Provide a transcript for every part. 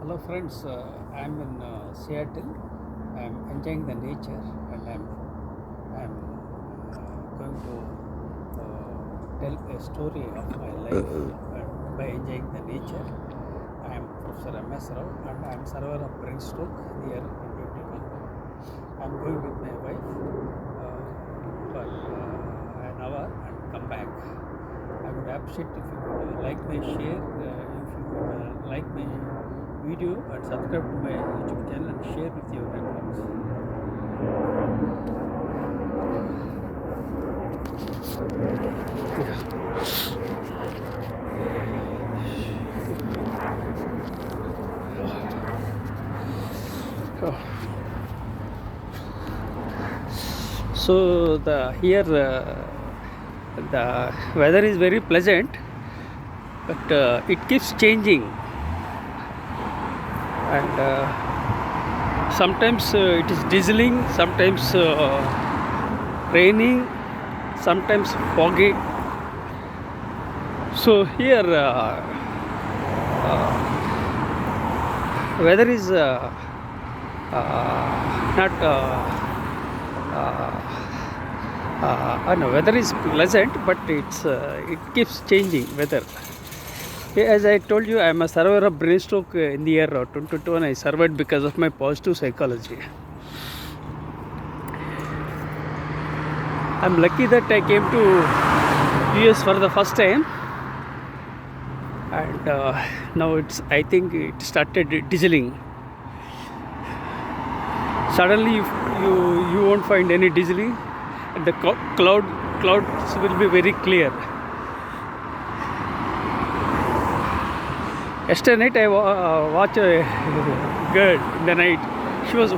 Hello friends, I'm in Seattle. I'm enjoying the nature and I'm going to tell a story of my life by enjoying the nature. I am Professor M.S.Rao and I'm survivor of brain stroke in the year 2021. I'm going with my wife for an hour and come back. I would appreciate if you could like my share, if you could like my video and subscribe to my YouTube channel and share with your networks. So the weather is very pleasant, but it keeps changing, and sometimes it is drizzling, sometimes raining, sometimes foggy. So here weather is not no, weather is pleasant, but it keeps changing weather. As I told you, I am a survivor of brain stroke in the year 2021. I survived because of my positive psychology. I'm lucky that I came to US for the first time, and now I think it started drizzling. Suddenly you won't find any drizzling, and the clouds will be very clear. Yesterday night I watched a girl in the night. She was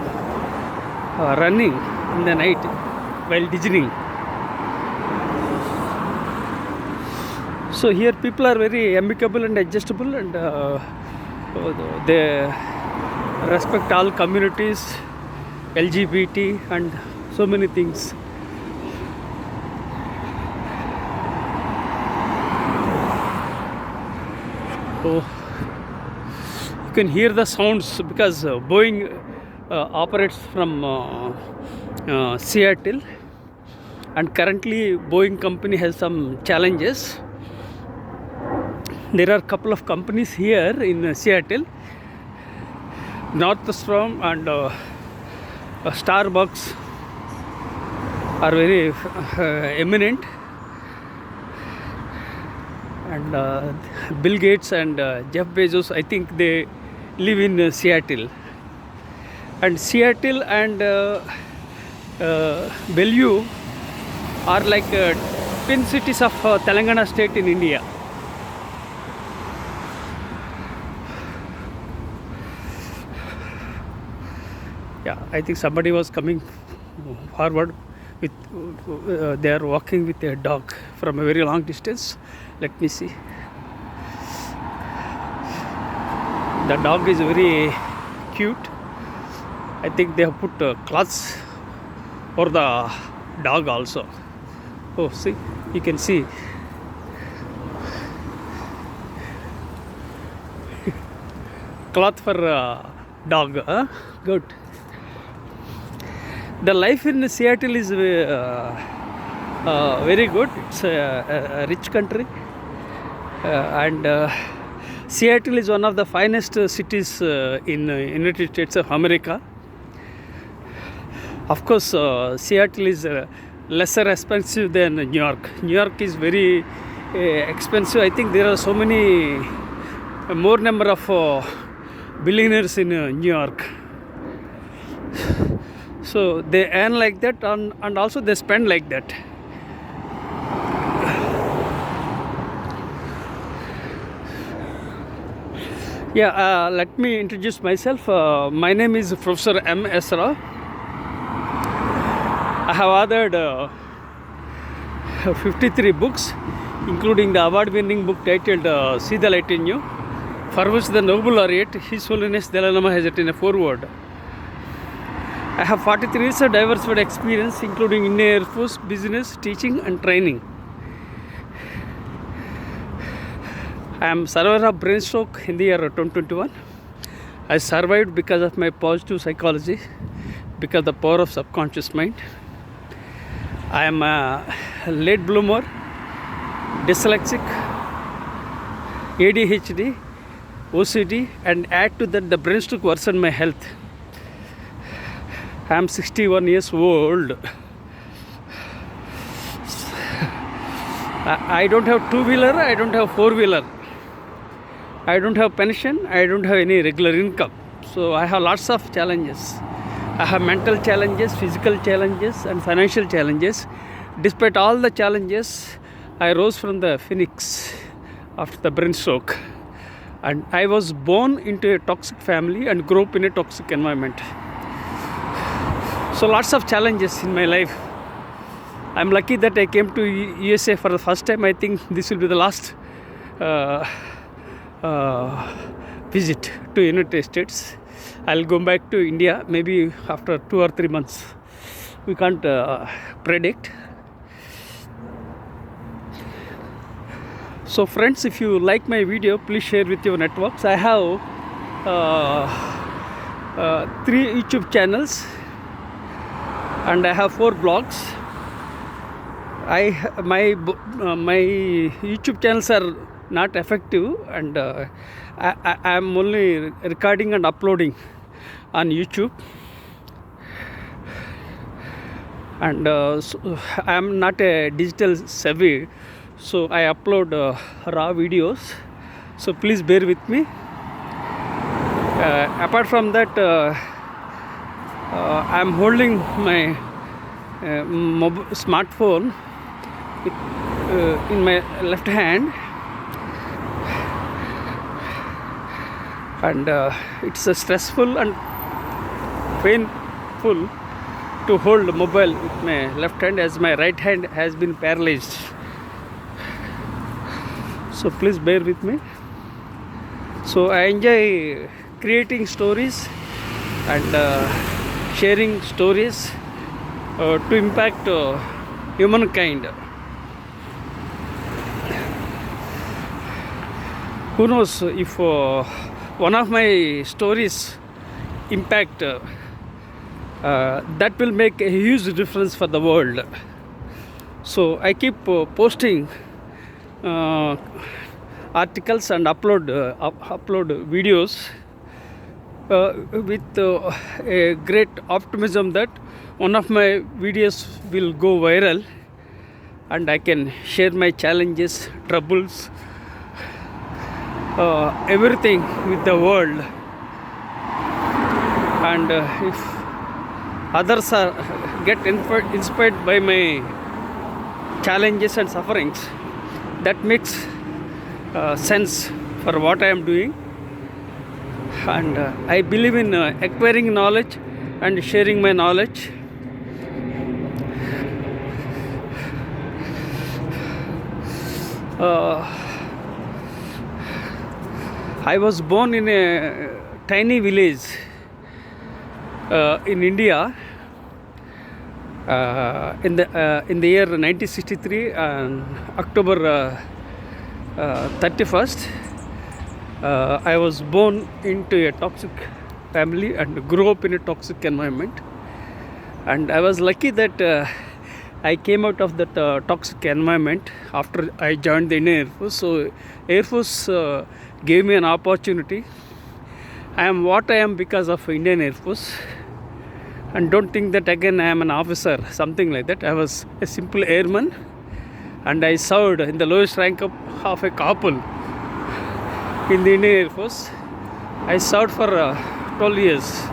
running in the night while drizzling. So here people are very amicable and adjustable, and they respect all communities, LGBT and so many things. So you can hear the sounds because Boeing operates from Seattle, and currently Boeing company has some challenges. There are a couple of companies here in Seattle, Northstrom and Starbucks are very eminent, and Bill Gates and Jeff Bezos, I think they live in Seattle. And Seattle and Bellevue are like twin cities of Telangana state in India. Yeah, I think somebody was coming forward with they are walking with a dog from a very long distance. Let me see. The dog is very cute. I think they have put cloths for the dog also. Oh, see, you can see. Cloth for dog, huh? Good. The life in Seattle is very good. It's a rich country, and Seattle is one of the finest cities in United States of America. Of course, Seattle is lesser expensive than New York. New York is very expensive. I think there are so many more number of billionaires in New York. So they earn like that, and also they spend like that. Yeah, let me introduce myself. My name is Professor M.S.Rao. I have authored 53 books, including the award-winning book titled See the Light in You, for which the Nobel laureate, His Holiness Dalai Lama, has written a foreword. I have 43 years of diversified experience, including in Air Force, business, teaching and training. I am survivor of brain stroke in the year 2021. I survived because of my positive psychology, because of the power of subconscious mind. I am a late bloomer, dyslexic, ADHD, OCD, and add to that the brain stroke worsened my health. I am 61 years old. I don't have two-wheeler, I don't have four-wheeler. I don't have pension, I don't have any regular income. So I have lots of challenges. I have mental challenges, physical challenges, and financial challenges. Despite all the challenges, I rose from the phoenix after the brain stroke. And I was born into a toxic family and grew up in a toxic environment. So lots of challenges in my life. I'm lucky that I came to USA for the first time. I think this will be the last visit to United States. I'll go back to India maybe after 2 or 3 months. We can't predict. So friends, if you like my video, please share with your networks. I have 3 YouTube channels and I have 4 blogs. My YouTube channels are not effective, and I am only recording and uploading on YouTube. And so I am not a digital savvy, so I upload raw videos. So please bear with me. Apart from that, I am holding my smartphone in my left hand, and it's stressful and painful to hold mobile with my left hand, as my right hand has been paralyzed. So please bear with me. So I enjoy creating stories and sharing stories to impact humankind. Who knows if one of my stories impact, that will make a huge difference for the world. So I keep posting articles and upload videos with a great optimism that one of my videos will go viral and I can share my challenges, troubles, everything with the world. And if others get inspired by my challenges and sufferings, that makes sense for what I am doing. And I believe in acquiring knowledge and sharing my knowledge. I was born in a tiny village in India in the year 1963 and October 31st. I was born into a toxic family and grew up in a toxic environment. And I was lucky that I came out of that toxic environment after I joined the Indian Air Force. So Air Force gave me an opportunity. I am what I am because of Indian Air Force. And don't think that again I am an officer, something like that. I was a simple airman, and I served in the lowest rank of a corporal in the Indian Air Force. I served for 12 years.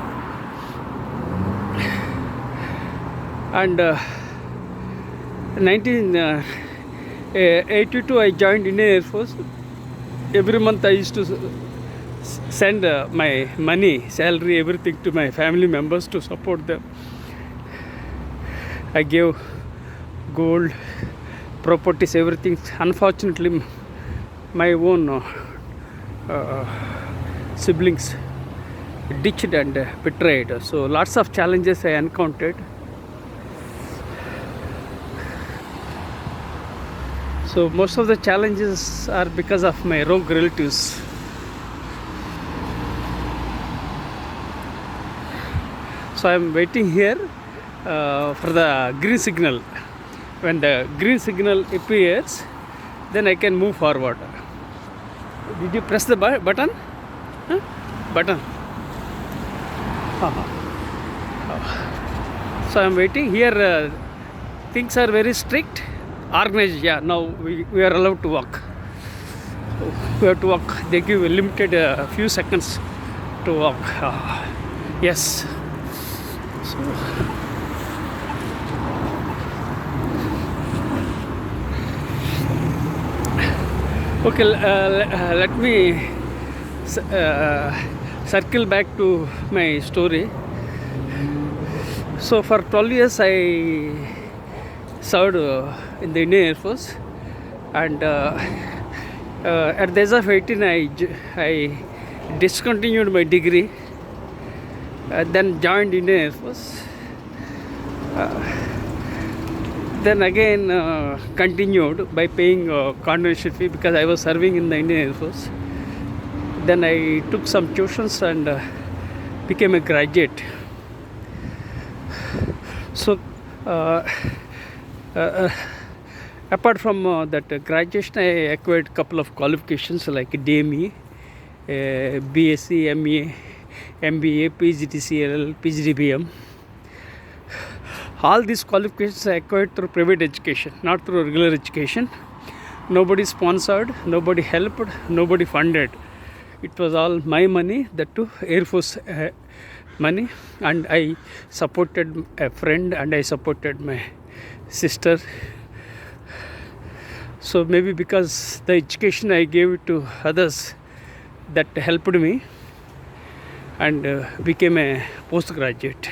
And 1982 I joined Indian Air Force. Every month I used to send my money, salary, everything to my family members to support them. I gave gold, properties, everything. Unfortunately, my own siblings ditched and betrayed. So lots of challenges I encountered. So most of the challenges are because of my rogue relatives. So I'm waiting here for the green signal. When the green signal appears, then I can move forward. Did you press the button? Huh? Button. So I'm waiting here. Things are very strict, organized. Yeah, now we are allowed to walk. So we have to walk. They give a limited few seconds to walk. Yes. So, okay, let me circle back to my story. So for 12 years I served in the Indian Air Force, and at the age of 18 I discontinued my degree, then joined Indian Air Force, then again continued by paying contribution fee because I was serving in the Indian Air Force. Then I took some tuitions and became a graduate. So apart from that graduation, I acquired a couple of qualifications like DME, BSc, ME, MBA, Ph.D, CLL, Ph.D, BM. All these qualifications I acquired through private education, not through regular education. Nobody sponsored, nobody helped, nobody funded. It was all my money, that too Air Force money, and I supported a friend and I supported my sister. So maybe because the education I gave it to others, that helped me, and became a postgraduate.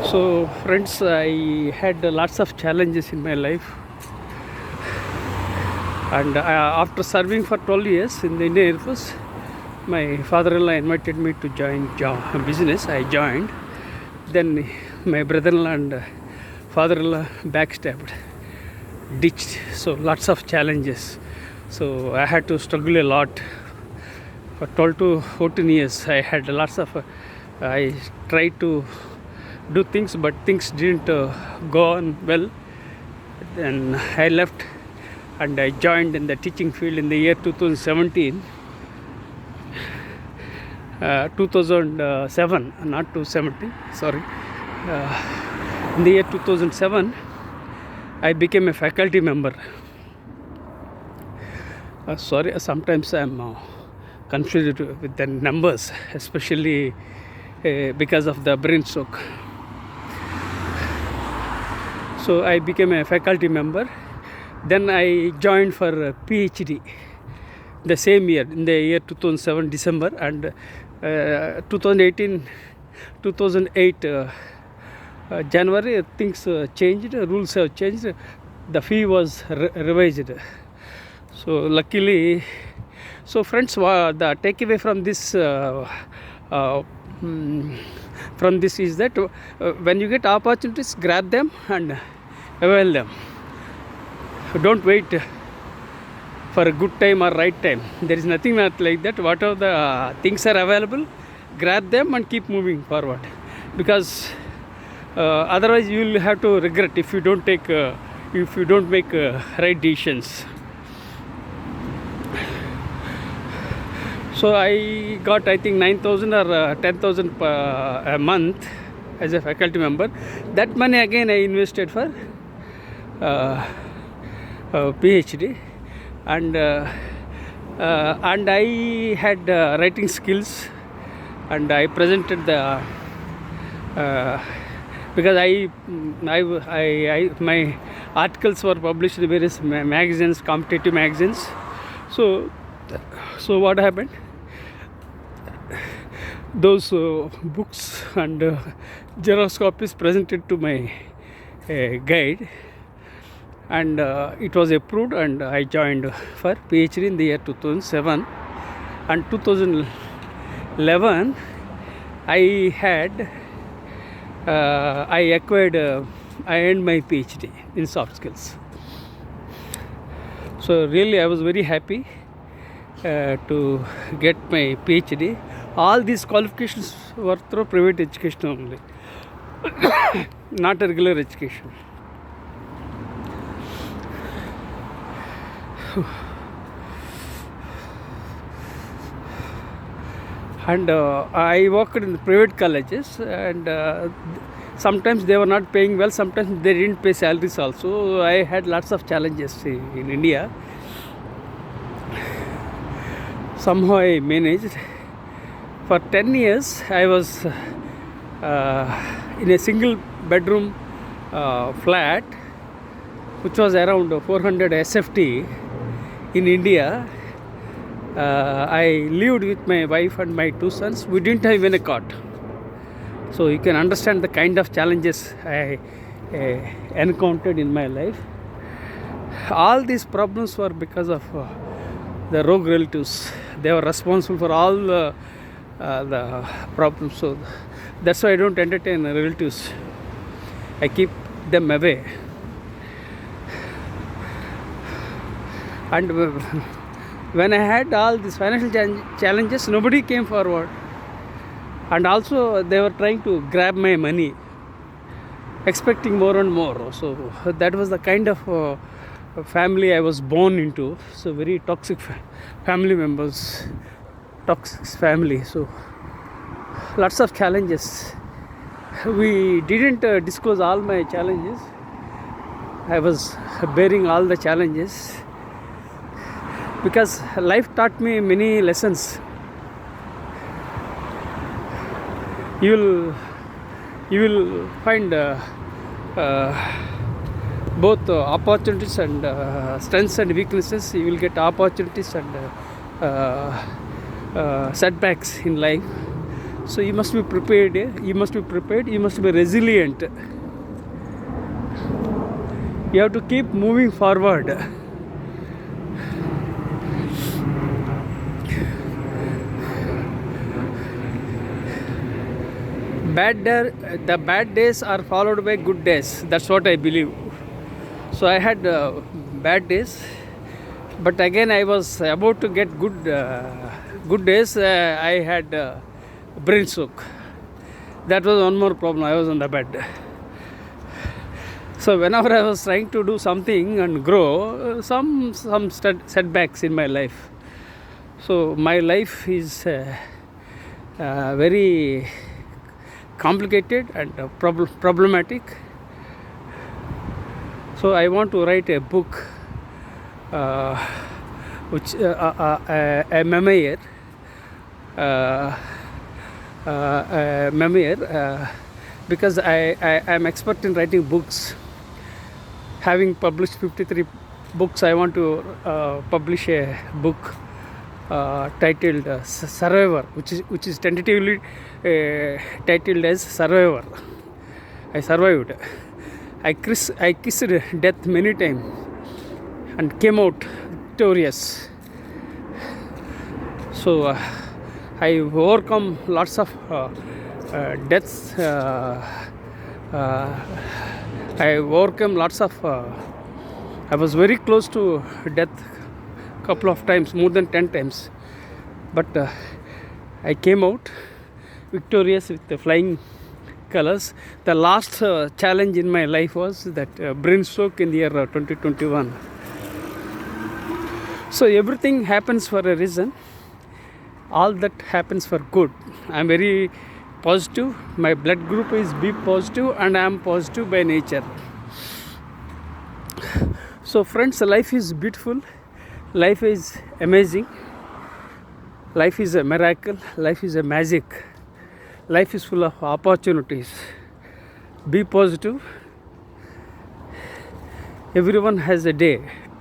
So friends, I had lots of challenges in my life, and after serving for 12 years in the Indian Air Force, my father-in-law invited me to join business. I joined. Then my brother-in-law and father-in-law backstabbed, ditched. So lots of challenges. So I had to struggle a lot. For 12 to 14 years, I had lots of. I tried to do things, but things didn't go on well. Then I left and I joined in the teaching field in the year 2017. 2007, not 270, sorry. In the year 2007, I became a faculty member. Sorry, sometimes I'm confused with the numbers, especially because of the brain stroke. So I became a faculty member. Then I joined for a Ph.D. the same year, in the year 2007 December, and 2008 January, things changed, rules have changed, the fee was revised. So luckily, so friends, the takeaway from this is that when you get opportunities, grab them and avail them. Don't wait for a good time or right time. There is nothing like that. Whatever the things are available, grab them and keep moving forward, because otherwise you will have to regret if you don't take if you don't make right decisions. So I got, I think, 9,000 or 10,000 a month as a faculty member. That money again I invested for PhD, and I had writing skills, and I presented the because my articles were published in various magazines, competitive magazines. So what happened? Those books and Xerox copies presented to my guide, and it was approved, and I joined for PhD in the year 2007. And 2011 I earned my PhD in soft skills. So really I was very happy. to get my Ph.D. All these qualifications were through private education only, not a regular education. And I worked in private colleges, and sometimes they were not paying well, sometimes they didn't pay salaries also. I had lots of challenges in India. Somehow I managed. For 10 years I was in a single bedroom flat which was around 400 SFT in India. I lived with my wife and my 2 sons. We didn't have even a cot. So you can understand the kind of challenges I encountered in my life. All these problems were because of the rogue relatives. They were responsible for all the problems. So that's why I don't entertain relatives. I keep them away. And when I had all these financial challenges, nobody came forward. And also they were trying to grab my money, expecting more and more. So that was the kind of family I was born into. So very toxic family members, toxic family. So lots of challenges. We didn't disclose all my challenges. I was bearing all the challenges because life taught me many lessons. You will find both opportunities and strengths and weaknesses. You will get opportunities and setbacks in life. So you must be prepared. You must be resilient. You have to keep moving forward. The bad days are followed by good days. That's what I believe. So I had bad days, but again I was about to get good days. I had brain stroke. That was one more problem. I was on the bed. So whenever I was trying to do something and grow, some setbacks in my life. So my life is very complicated and problematic. So I want to write a book, which a memoir, because I am expert in writing books. Having published 53 books, I want to publish a book titled Survivor, which is tentatively titled as Survivor. I survived. I kissed death many times and came out victorious. So I overcome lots of deaths. I overcame lots of. I was very close to death couple of times, more than 10 times, but I came out victorious with the flying colors. The last challenge in my life was that brain stroke in the year 2021. So everything happens for a reason. All that happens for good. I am very positive. My blood group is B positive and I am positive by nature. So friends, life is beautiful. Life is amazing. Life is a miracle. Life is a magic. Life is full of opportunities. Be positive. Everyone has a day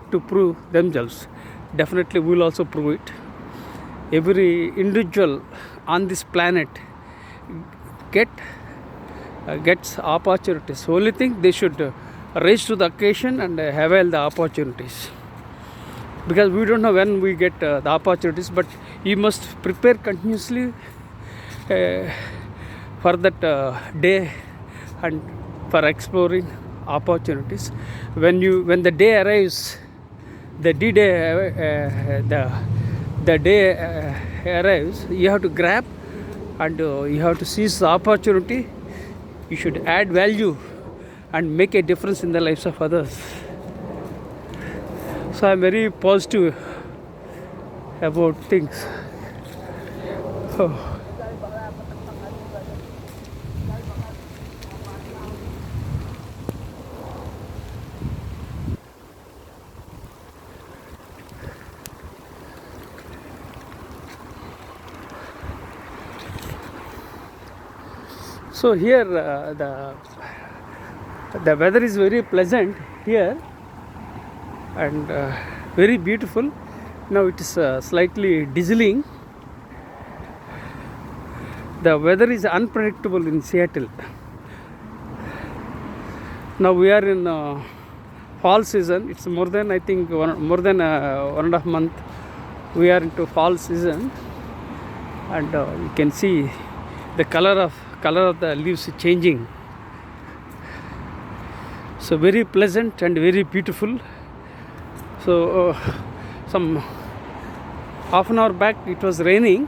to prove themselves. Definitely we will also prove it. Every individual on this planet gets opportunities. Only thing they should rise to the occasion and avail the opportunities. Because we don't know when we get the opportunities, but you must prepare continuously for that day and for exploring opportunities. When the day arrives, the the day arrives, you have to grab and you have to seize the opportunity. You should add value and make a difference in the lives of others. So I'm very positive about things. Oh. So here the weather is very pleasant here and very beautiful. Now it is slightly drizzling. The weather is unpredictable in Seattle. Now we are in fall season. It's more than, I think, more than 1.5 month. We are into fall season, and you can see the color of the leaves changing. So very pleasant and very beautiful. So some half an hour back it was raining.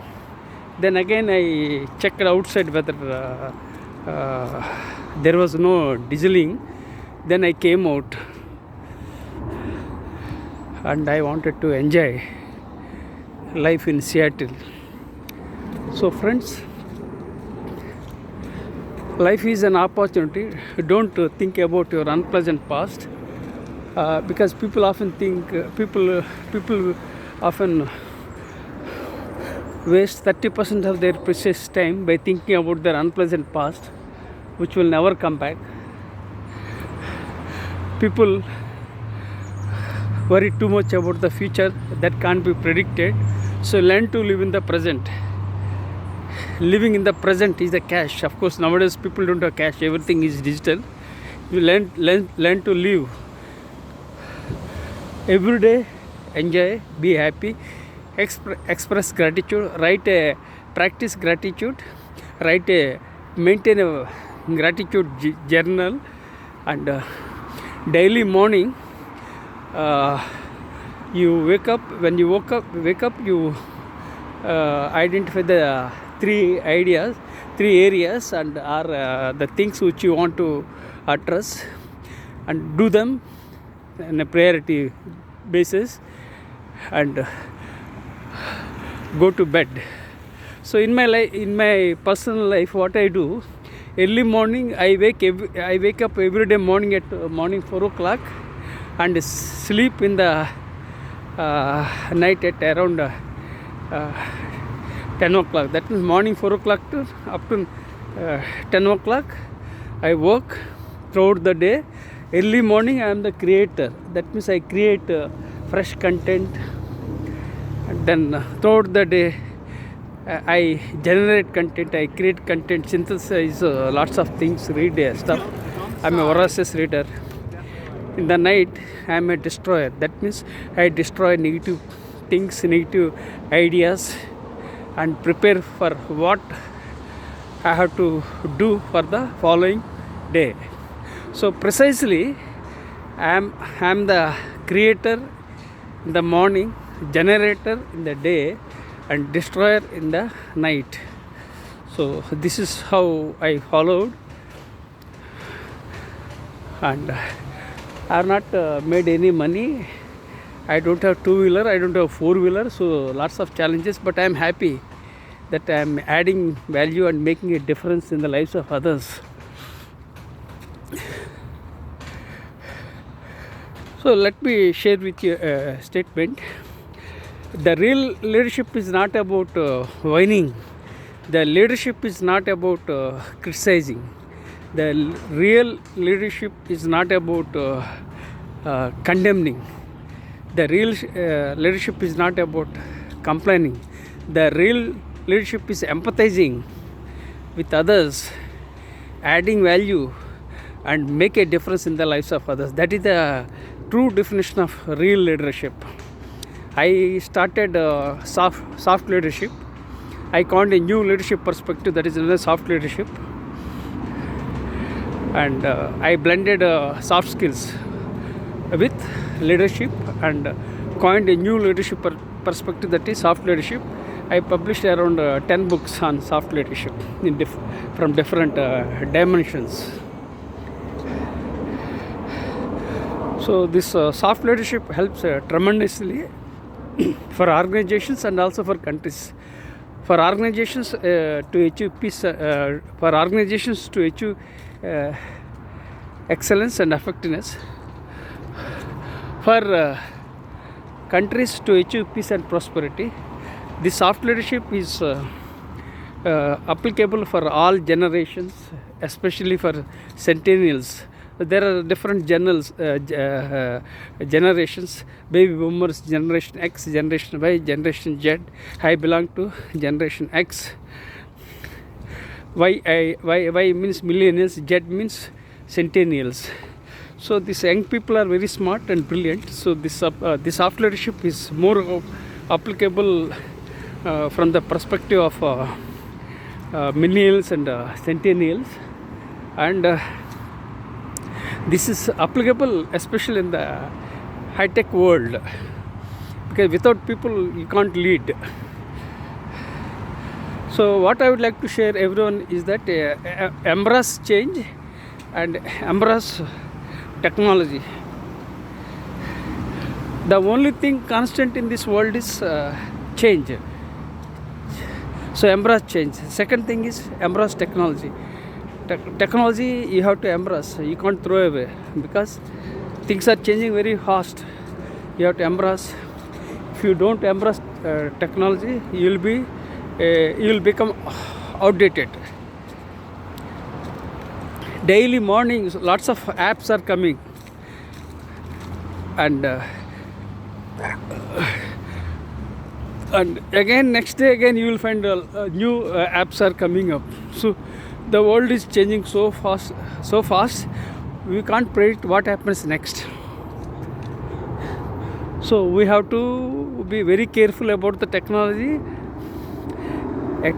Then again I checked outside whether there was no drizzling. Then I came out and I wanted to enjoy life in Seattle. So friends, life is an opportunity. Don't think about your unpleasant past, because people often think people often waste 30% of their precious time by thinking about their unpleasant past, which will never come back. People worry too much about the future that can't be predicted. So learn to live in the present. Living in the present is the cash. Of course, nowadays people don't have cash. Everything is digital. You learn to live every day. Enjoy. Be happy. Express gratitude. Practice gratitude. Maintain a gratitude journal. And daily morning, you wake up. When you wake up, you identify the three areas, and are the things which you want to address, and do them on a priority basis, and go to bed. So in my personal life, what I do, early morning I wake up every day morning at 4 o'clock, and sleep in the night at around 10 o'clock. That means morning 4 o'clock to up to 10 o'clock. I work throughout the day. Early morning I am the creator. That means I create fresh content. And then throughout the day I generate content, I create content, synthesize lots of things, read stuff. I'm a voracious reader. In the night I am a destroyer. That means I destroy negative things, negative ideas, and prepare for what I have to do for the following day. So precisely I am the creator in the morning, generator in the day, and destroyer in the night. So this is how I followed, and I have not made any money. I don't have two-wheeler, I don't have four-wheeler, so lots of challenges, but I am happy that I am adding value and making a difference in the lives of others. So let me share with you a statement. The real leadership is not about whining. The leadership is not about criticizing. The real leadership is not about condemning. The real leadership is not about complaining. The real leadership is empathizing with others, adding value, and make a difference in the lives of others. That is the true definition of real leadership. I started soft leadership. I coined a new leadership perspective, that is another soft leadership, and I blended soft skills with leadership and coined a new leadership perspective, that is soft leadership. I published around 10 books on soft leadership from different dimensions. So this soft leadership helps tremendously for organizations and also for countries. For organizations to achieve peace, for organizations to achieve excellence and effectiveness, for countries to achieve peace and prosperity. This soft leadership is applicable for all generations, especially for centennials. There are different generations: baby boomers, generation X, generation Y, generation Z. I belong to generation X. Y means millennials, Z means centennials. So these young people are very smart and brilliant. So this soft leadership is more applicable from the perspective of millennials and centennials, and this is applicable especially in the high-tech world, because without people you can't lead. So what I would like to share everyone is that embrace change and embrace technology. The only thing constant in this world is change. So embrace change. Second thing is embrace technology. Technology you have to embrace. You can't throw away, because things are changing very fast. You have to embrace. If you don't embrace technology, you will become outdated. Daily mornings, lots of apps are coming, and again next day again you will find new apps are coming up. So the world is changing so fast, we can't predict what happens next. So we have to be very careful about the technology.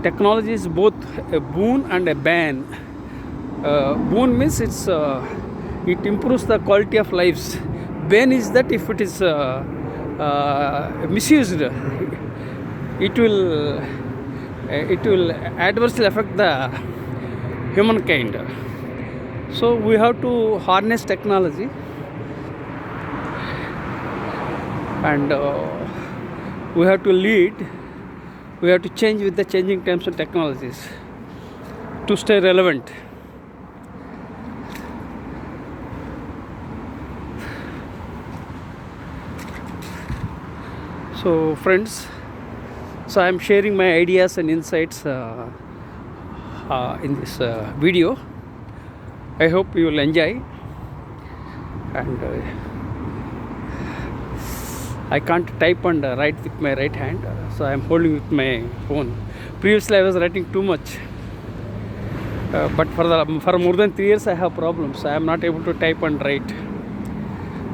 Technology is both a boon and a ban. Boon means it improves the quality of lives. Ban is that if it is misused, it will adversely affect the humankind. So we have to harness technology, and we have to lead. We have to change with the changing times and technologies to stay relevant. So friends, so I am sharing my ideas and insights in this video. I hope you will enjoy, and I can't type and write with my right hand, so I am holding with my phone. Previously I was writing too much, but for more than 3 years I have problems. I am not able to type and write,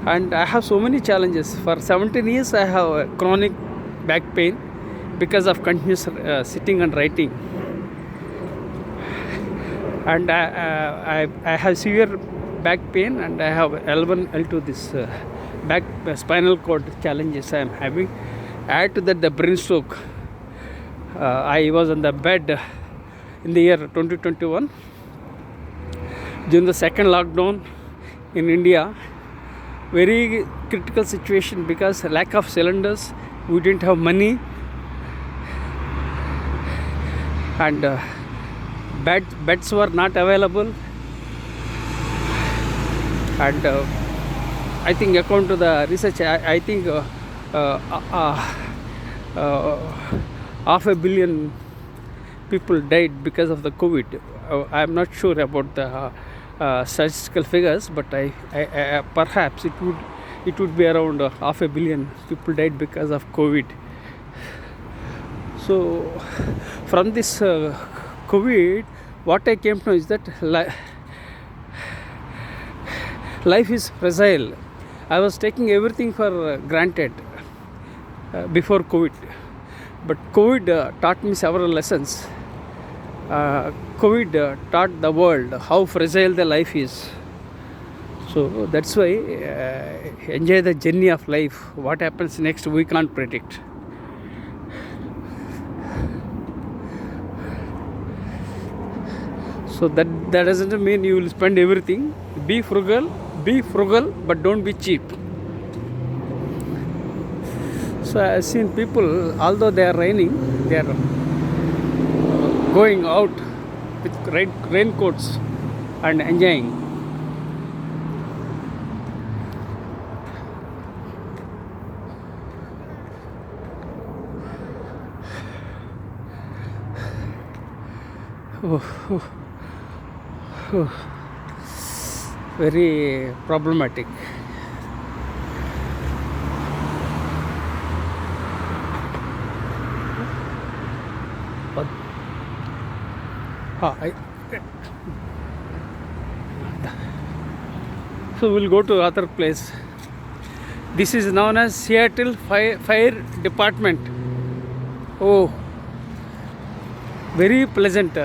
and I have so many challenges. For 17 years I have chronic back pain because of continuous sitting and writing, and I have severe back pain, and I have L1 L2 this back spinal cord challenges I am having. Add to that the brain stroke. I was on the bed in the year 2021 during the second lockdown in India. Very critical situation because lack of cylinders, we didn't have money, and beds were not available, and I think according to the research, I think 500 million people died because of the COVID. I am not sure about the statistical figures, but I perhaps it would be around 500 million people died because of COVID. So from this COVID, what I came to know is that life is fragile. I was taking everything for granted before COVID, but COVID taught me several lessons. COVID taught the world how fragile the life is. So that's why enjoy the journey of life. What happens next we can't predict. So that doesn't mean you will spend everything. Be frugal, but don't be cheap. So I've seen people, although they are raining, they are going out with raincoats and enjoying. Very problematic. But, so we'll go to other place. This is known as Seattle Fire Department. Oh, very pleasant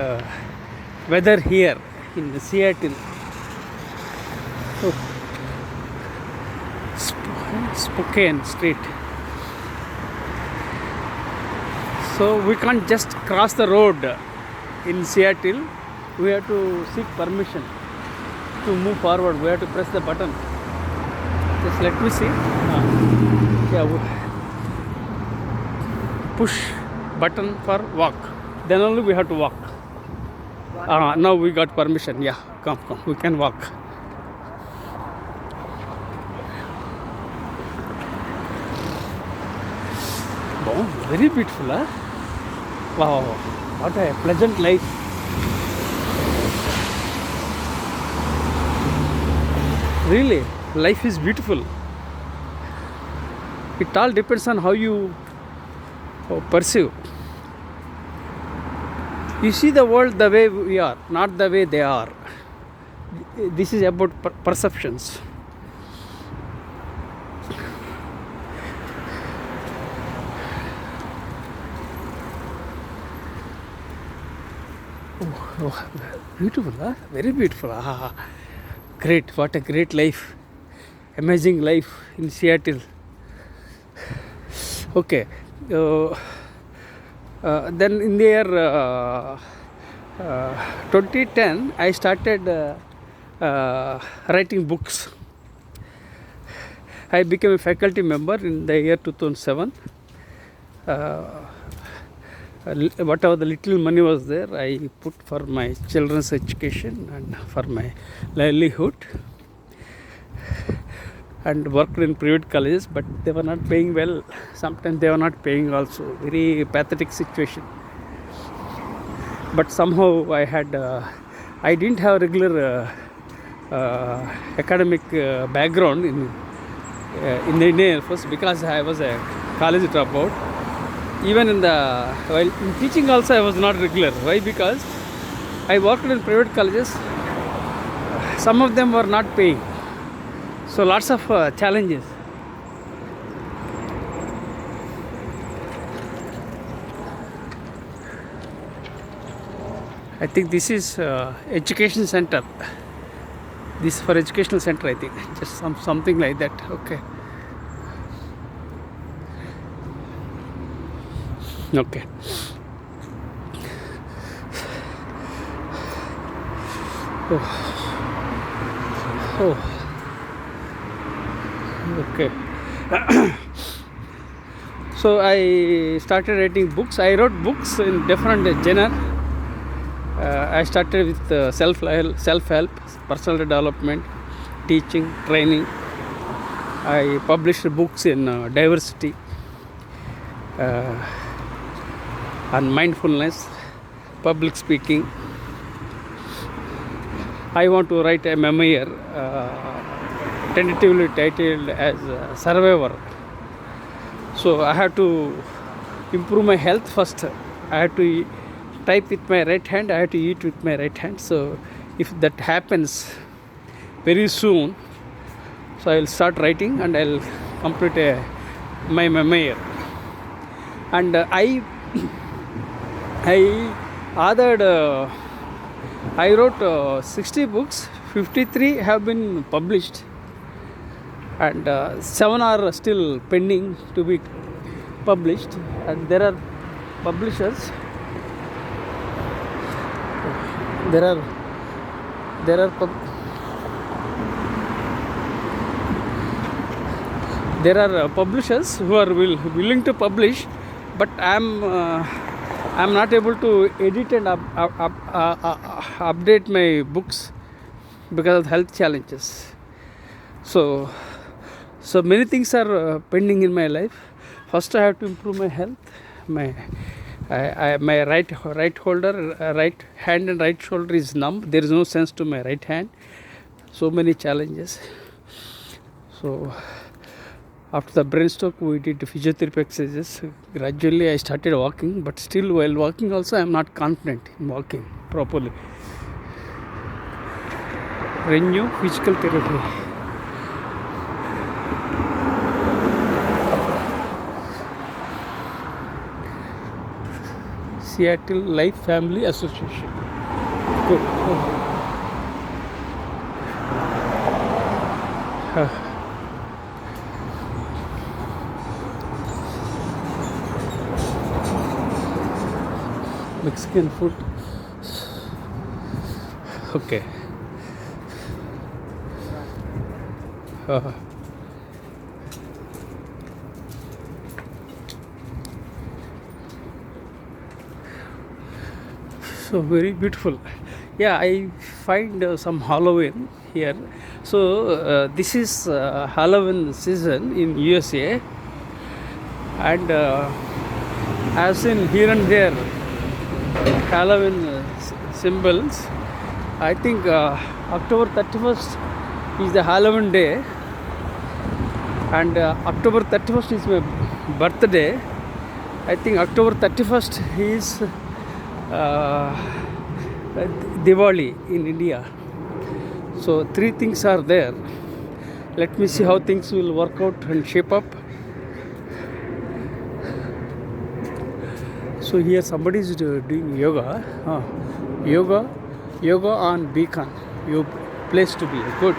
weather here in Seattle. Oh, Spokane Street. So we can't just cross the road in Seattle. We have to seek permission to move forward. We have to press the button. Just let me see. Push button for walk. Then only we have to walk. Now we got permission. Yeah, come. We can walk. Oh, very beautiful, huh? Wow, what a pleasant life. Really, life is beautiful. It all depends on how you perceive. You see the world the way we are, not the way they are. This is about perceptions. Oh, beautiful, huh? Very beautiful. Great, what a great life. Amazing life in Seattle. Okay. Then in the year 2010, I started writing books. I became a faculty member in the year 2007. Whatever the little money was there, I put for my children's education and for my livelihood, and worked in private colleges, but they were not paying well. Sometimes they were not paying also. Very pathetic situation. But somehow I didn't have regular academic background in the Indian Air Force, because I was a college dropout. Even while in teaching also I was not regular. Why? Because I worked in private colleges. Some of them were not paying. So lots of challenges. I think this is education center. This is for educational center, I think. Just something like that. Okay. Okay. Oh. Okay. So I started writing books. I wrote books in different genre. I started with self-help, personal development, teaching, training. I published books in diversity, on mindfulness, public speaking. I want to write a memoir, tentatively titled as Survivor. So I have to improve my health first. I have to type with my right hand, I have to eat with my right hand. So if that happens very soon, so I will start writing and I will complete my memoir. And I wrote 60 books, 53 have been published, and 7 are still pending to be published. And there are publishers, there are there are publishers who are willing to publish, but I'm not able to edit and update my books because of health challenges. So many things are pending in my life. First, I have to improve my health. My right hand and right shoulder is numb. There is no sense to my right hand. So many challenges. So after the brain stroke, we did physiotherapy exercises. Gradually, I started walking, but still, while walking, also I am not confident in walking properly. Renew physical therapy. Seattle Life Family Association. Good. Mexican food. Okay. So very beautiful. Yeah, I find some Halloween here. So this is Halloween season in USA, and I've seen here and there Halloween symbols. I think October 31st is the Halloween day, and October 31st is my birthday. I think October 31st is Diwali in India. So 3 things are there. Let me see how things will work out and shape up. So here somebody is doing yoga. Yoga on Beacon. Your place to be. Good.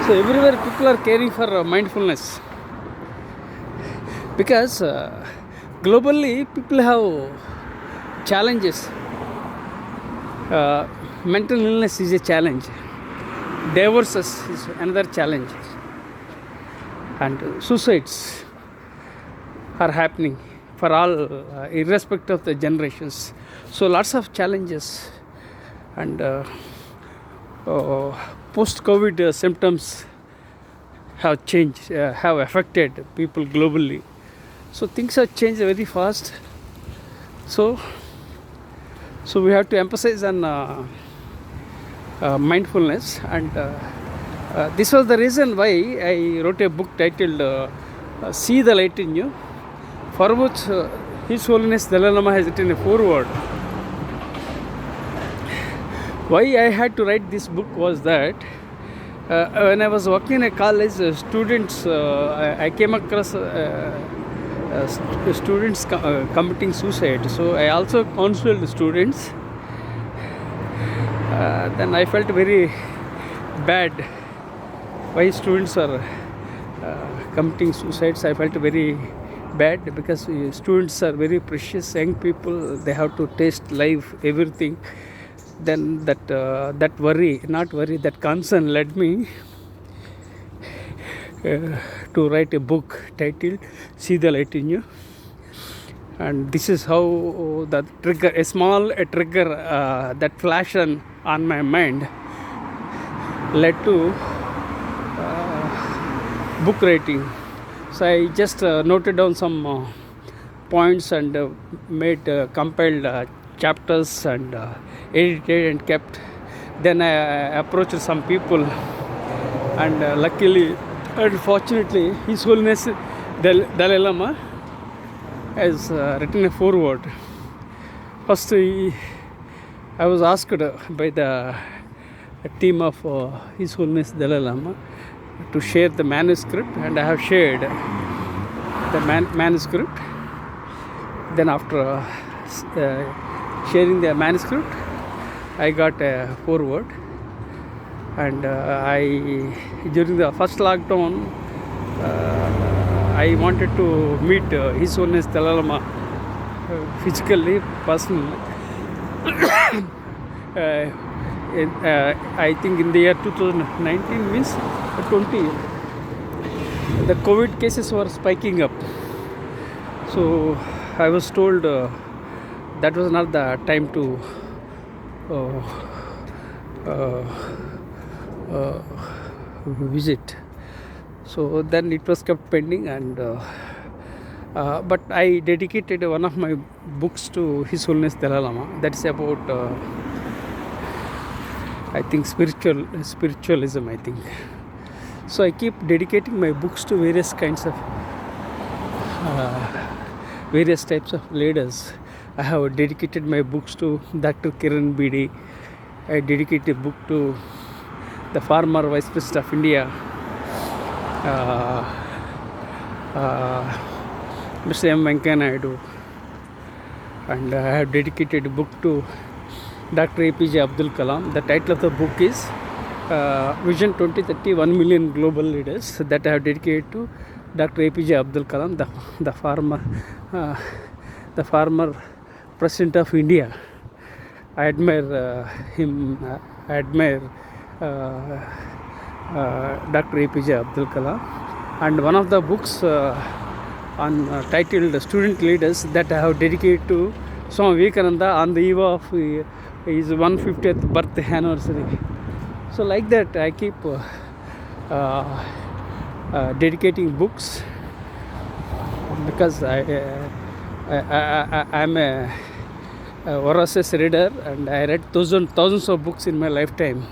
So everywhere people are caring for mindfulness, because globally people have challenges. Mental illness is a challenge. Divorces is another challenge, and suicides are happening for all, irrespective of the generations. So lots of challenges, and post-COVID symptoms have changed, have affected people globally. So things have changed very fast. So we have to emphasize on mindfulness, and this was the reason why I wrote a book titled See the Light in You, for which His Holiness Dalai Lama has written a foreword. Why I had to write this book was that when I was working in a college, students, I came across students committing suicide. So I also counseled students. Then I felt very bad why students are committing suicides. I felt very bad because students are very precious young people. They have to taste life, everything. Then that concern led me to write a book titled See the Light in You. And this is how the trigger, a small trigger that flashed on my mind led to book writing. So I just noted down some points and made compiled chapters and edited and kept. Then I approached some people, and luckily and fortunately His Holiness Dalai Lama has written a foreword. First, I was asked by the team of His Holiness Dalai Lama to share the manuscript, and I have shared the manuscript. Then after sharing the manuscript, I got a foreword, and during the first lockdown, I wanted to meet His Holiness Dalai Lama physically, personally. I think in the year 2019 means 20, the COVID cases were spiking up. So I was told that was not the time to uh, uh, uh, visit. So then it was kept pending, and but I dedicated one of my books to His Holiness Dalai Lama. That is about I think spiritualism, I think. So I keep dedicating my books to various kinds of various types of leaders. I have dedicated my books to Dr. Kiran Bedi. I dedicated a book to the former Vice President of India, Mr. M. Venkaiah Naidu, and I have dedicated a book to Dr. APJ Abdul Kalam. The title of the book is Vision 2030, 1 Million Global Leaders, that I have dedicated to Dr. APJ Abdul Kalam, the former President of India. I admire him. I admire Dr. APJ Abdul Kalam. And one of the books titled Student Leaders, that I have dedicated to Swami Vivekananda on the eve of his 150th birthday anniversary. So like that, I keep dedicating books, because I'm a voracious reader, and I read thousands of books in my lifetime.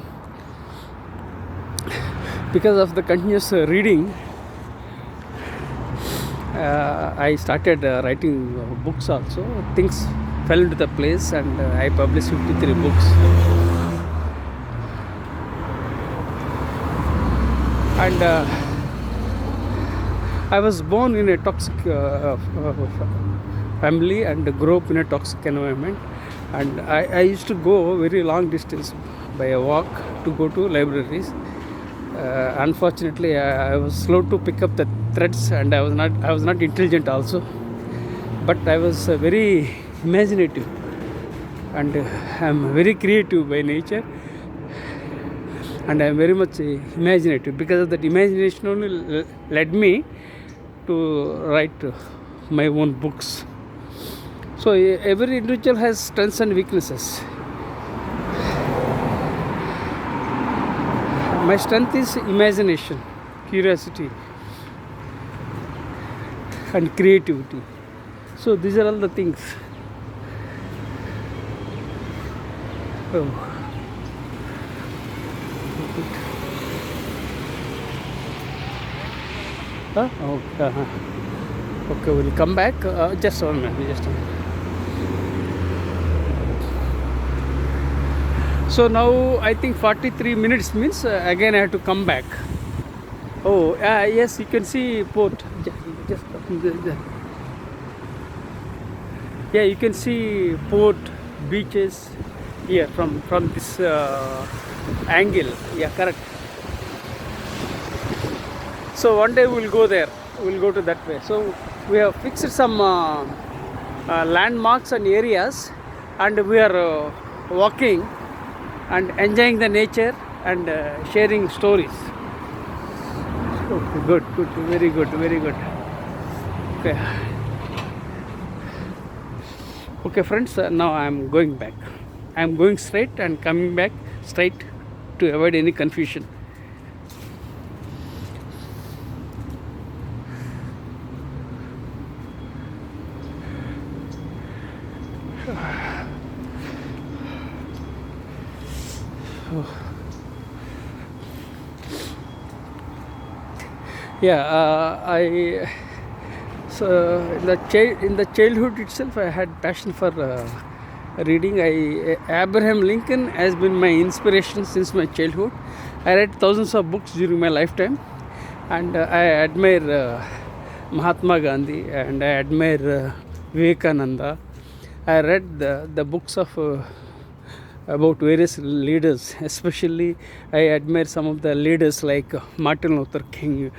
Because of the continuous reading, I started writing books also. Things fell into the place, and I published 53 books. And I was born in a toxic family and grew up in a toxic environment, and I used to go very long distance by a walk to go to libraries. Unfortunately, I was slow to pick up the threads, and I was not intelligent also, but I was very imaginative, and I am very creative by nature, and I am very much imaginative. Because of that imagination only led me to write my own books. So every individual has strengths and weaknesses. My strength is imagination, curiosity, and creativity. So these are all the things. Oh. Huh? Okay. Okay, we'll come back. Just 1 minute. Just a minute. So now I think 43 minutes means again I have to come back. Oh, yes, you can see port. Just yeah, you can see port, beaches here from this angle. Yeah, correct. So one day we'll go there. We'll go to that way. So we have fixed some landmarks and areas, and we are walking and enjoying the nature and sharing stories. Okay, good, very good. Okay, friends, now I am going back. I am going straight and coming back straight to avoid any confusion. Yeah, so in the childhood itself, I had passion for reading. Abraham Lincoln has been my inspiration since my childhood. I read thousands of books during my lifetime, and I admire Mahatma Gandhi, and I admire Vivekananda. I read the books of about various leaders. Especially I admire some of the leaders like Martin Luther King,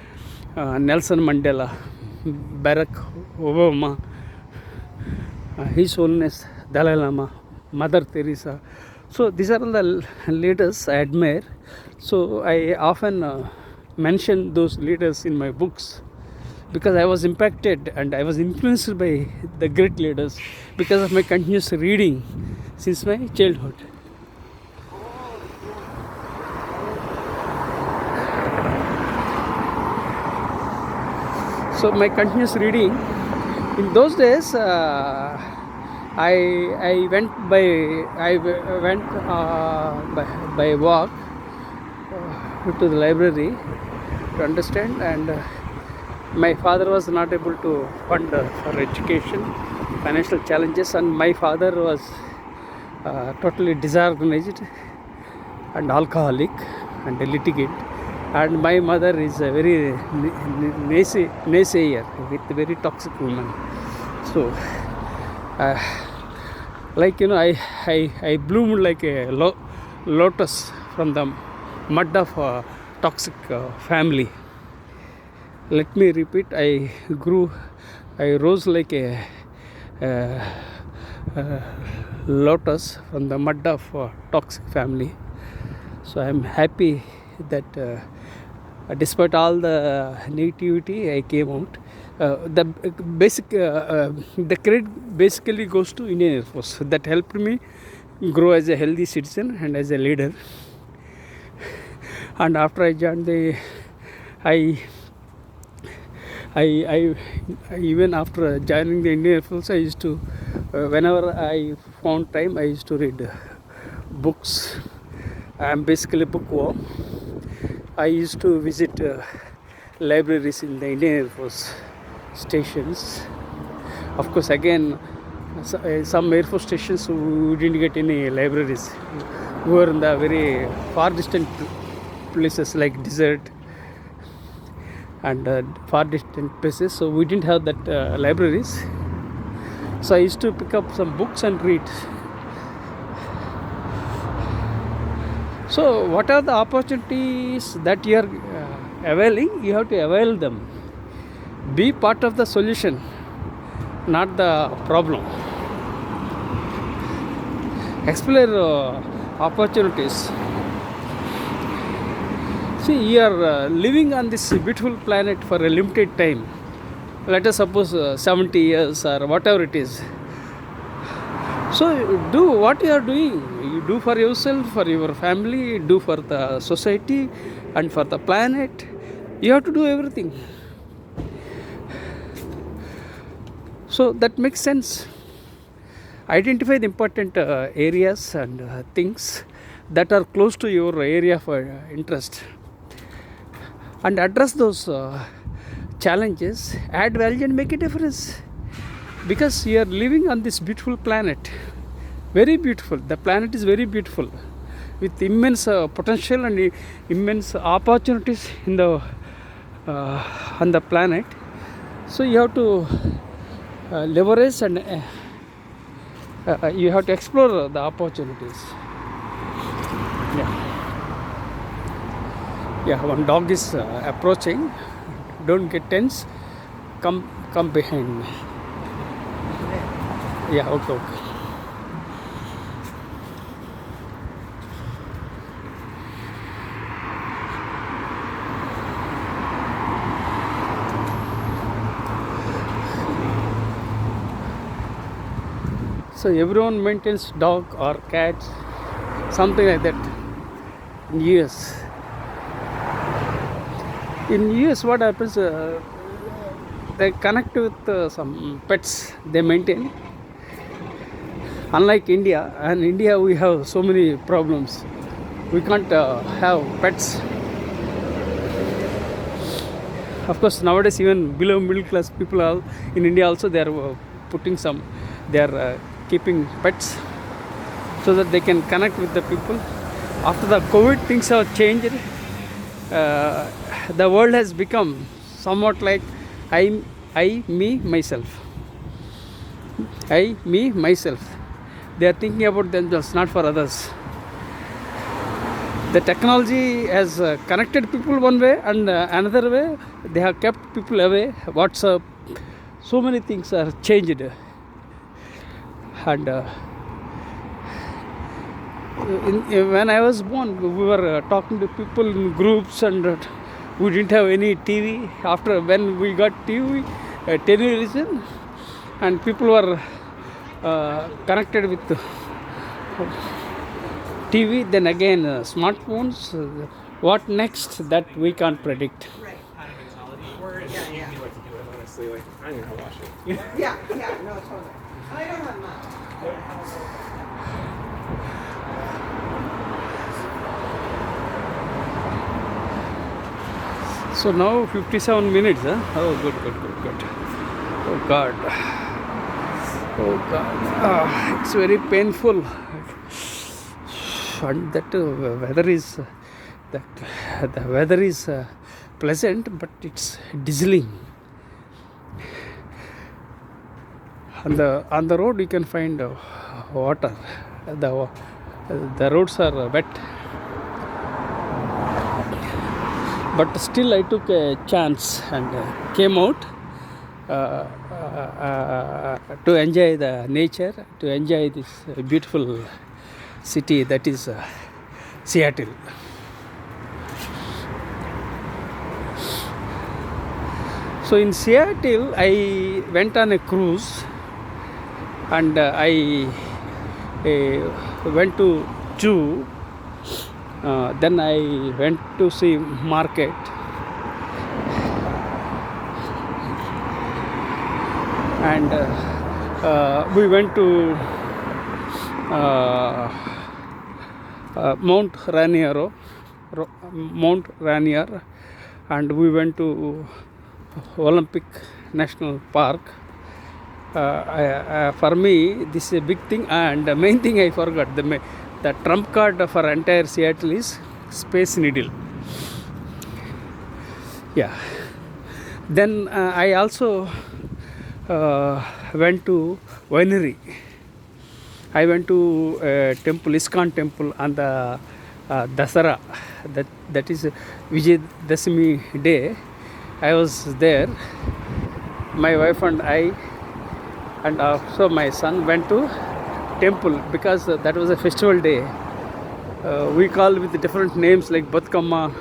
Nelson Mandela, Barack Obama, His Holiness Dalai Lama, Mother Teresa, So these are the leaders I admire. So I often mention those leaders in my books because I was impacted and I was influenced by the great leaders because of my continuous reading since my childhood. So my continuous reading in those days, I went by walk to the library to understand, and my father was not able to fund for education, financial challenges, and my father was totally disorganized and alcoholic and a litigant, and my mother is a very naysayer with a very toxic woman. So I bloomed like a lotus from the mud of a toxic family. Let me repeat, I rose like a lotus from the mud of a toxic family. So I am happy that despite all the negativity, I came out. The credit basically goes to Indian Air Force. That helped me grow as a healthy citizen and as a leader. And after I joined I even after joining the Indian Air Force, I used to, whenever I found time, I used to read books. I am basically a bookworm. I used to visit libraries in the Indian Air Force stations. Of course, again, some Air Force stations we didn't get any libraries. We were in the very far distant places like desert and far distant places, so we didn't have that libraries. So I used to pick up some books and read. So what are the opportunities that you are availing? You have to avail them. Be part of the solution, not the problem. Explore opportunities. See, you are living on this beautiful planet for a limited time. Let us suppose 70 years or whatever it is. So do what you are doing. You do for yourself, for your family, do for the society and for the planet. You have to do everything. So that makes sense. Identify the important areas and things that are close to your area of interest and address those challenges, add value and make a difference, because you are living on this beautiful planet. Very beautiful. The planet is very beautiful with immense potential and immense opportunities in the on the planet. So you have to leverage and you have to explore the opportunities. Yeah, one dog is approaching. Don't get tense. Come behind me. Yeah, okay. So everyone maintains dog or cat, something like that. In US, what happens? They connect with some pets they maintain. Unlike India, and India we have so many problems. We can't have pets. Of course, nowadays even below middle class people are in India also they are putting some. They are keeping pets so that they can connect with the people. After the COVID, things have changed. The world has become somewhat like I, me, myself. I, me, myself. They are thinking about themselves, not for others. The technology has connected people one way, and another way they have kept people away. WhatsApp, so many things are changed. And when I was born, we were talking to people in groups, and we didn't have any TV. After when we got TV, television, and people were connected with TV. Then again, smartphones. What next? That we can't predict. Yeah. Honestly, like I don't even know how to wash it. Yeah, no, totally. I don't have much. So now 57 minutes, huh? Oh, good. Oh God. It's very painful. And that the weather is pleasant, but it's drizzling. On the road you can find water. The roads are wet. But still I took a chance and came out to enjoy the nature, to enjoy this beautiful city that is Seattle. So in Seattle I went on a cruise, and I went to zoo. Then I went to see market, and we went to Mount Rainier, and we went to Olympic National Park. For me, this is a big thing, and the main thing I forgot, the trump card for entire Seattle is Space Needle. Yeah. Then I also went to winery. I went to temple, ISKCON temple on the Dasara. That is Vijayadashami day. I was there. My wife and I, and also my son, went to temple because that was a festival day. We call with different names like Batkama,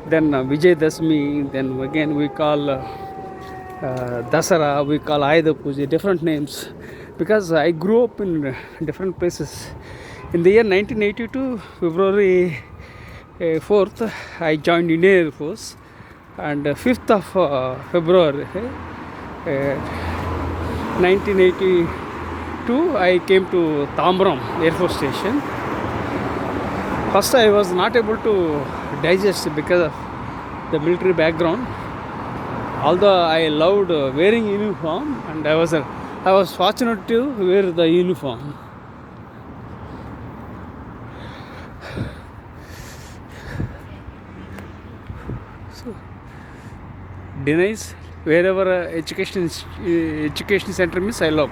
then Vijayadashami, then again we call Dasara, we call Ayudha Puja, different names, because I grew up in different places. In the year 1982, February 4th, I joined Indian Air Force, and 5th of February 1982, I came to Tambaram Air Force Station. First I was not able to digest because of the military background. Although I loved wearing uniform, and I was fortunate to wear the uniform. So, denies wherever education center means I love.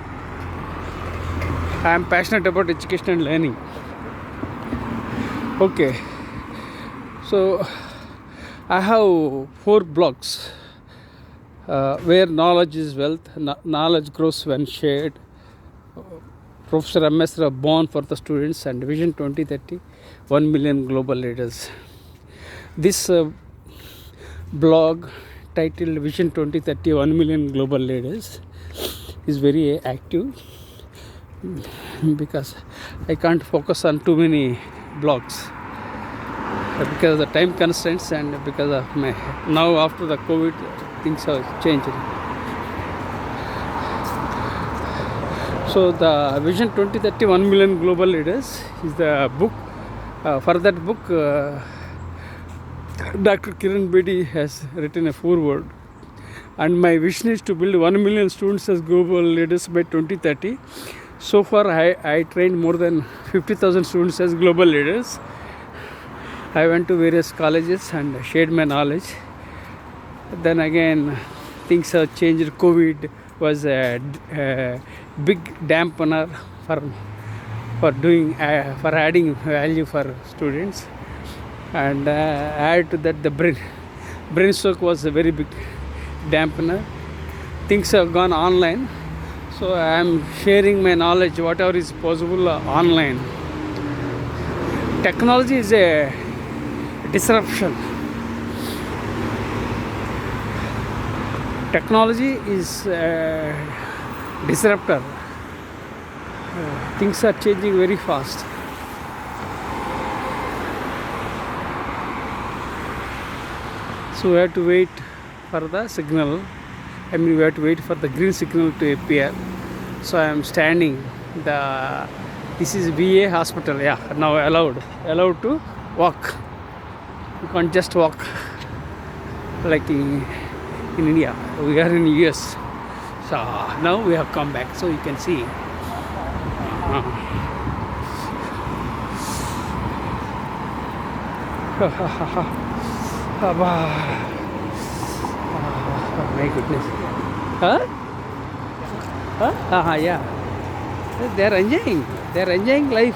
I am passionate about education and learning. Okay, so I have 4 blocks. Where knowledge is wealth, knowledge grows when shared. Professor MS.Rao born for the students, and Vision 2030, 1 million global leaders. This blog titled Vision 2030, 1 million global leaders is very active, because I can't focus on too many blogs because of the time constraints, and because of now after the COVID things have changed. So the Vision 2030, 1 million global leaders is the book. For that book, Dr. Kiran Bedi has written a foreword, and my vision is to build 1 million students as global leaders by 2030. So far I trained more than 50,000 students as global leaders. I went to various colleges and shared my knowledge. Then again things have changed. COVID was a big dampener for doing for adding value for students, and add to that the brainstroke was a very big dampener. Things have gone online, so I am sharing my knowledge whatever is possible online. technology is a disruption. Technology is a disruptor. Things are changing very fast. So we have to wait for the signal. I mean, we have to wait for the green signal to appear. So I am standing. This is VA hospital. Yeah, now allowed to walk. You can't just walk like in India. We are in US. So now we have come back. So you can see. My goodness. Huh? Huh? Yeah. They're enjoying. They're enjoying life.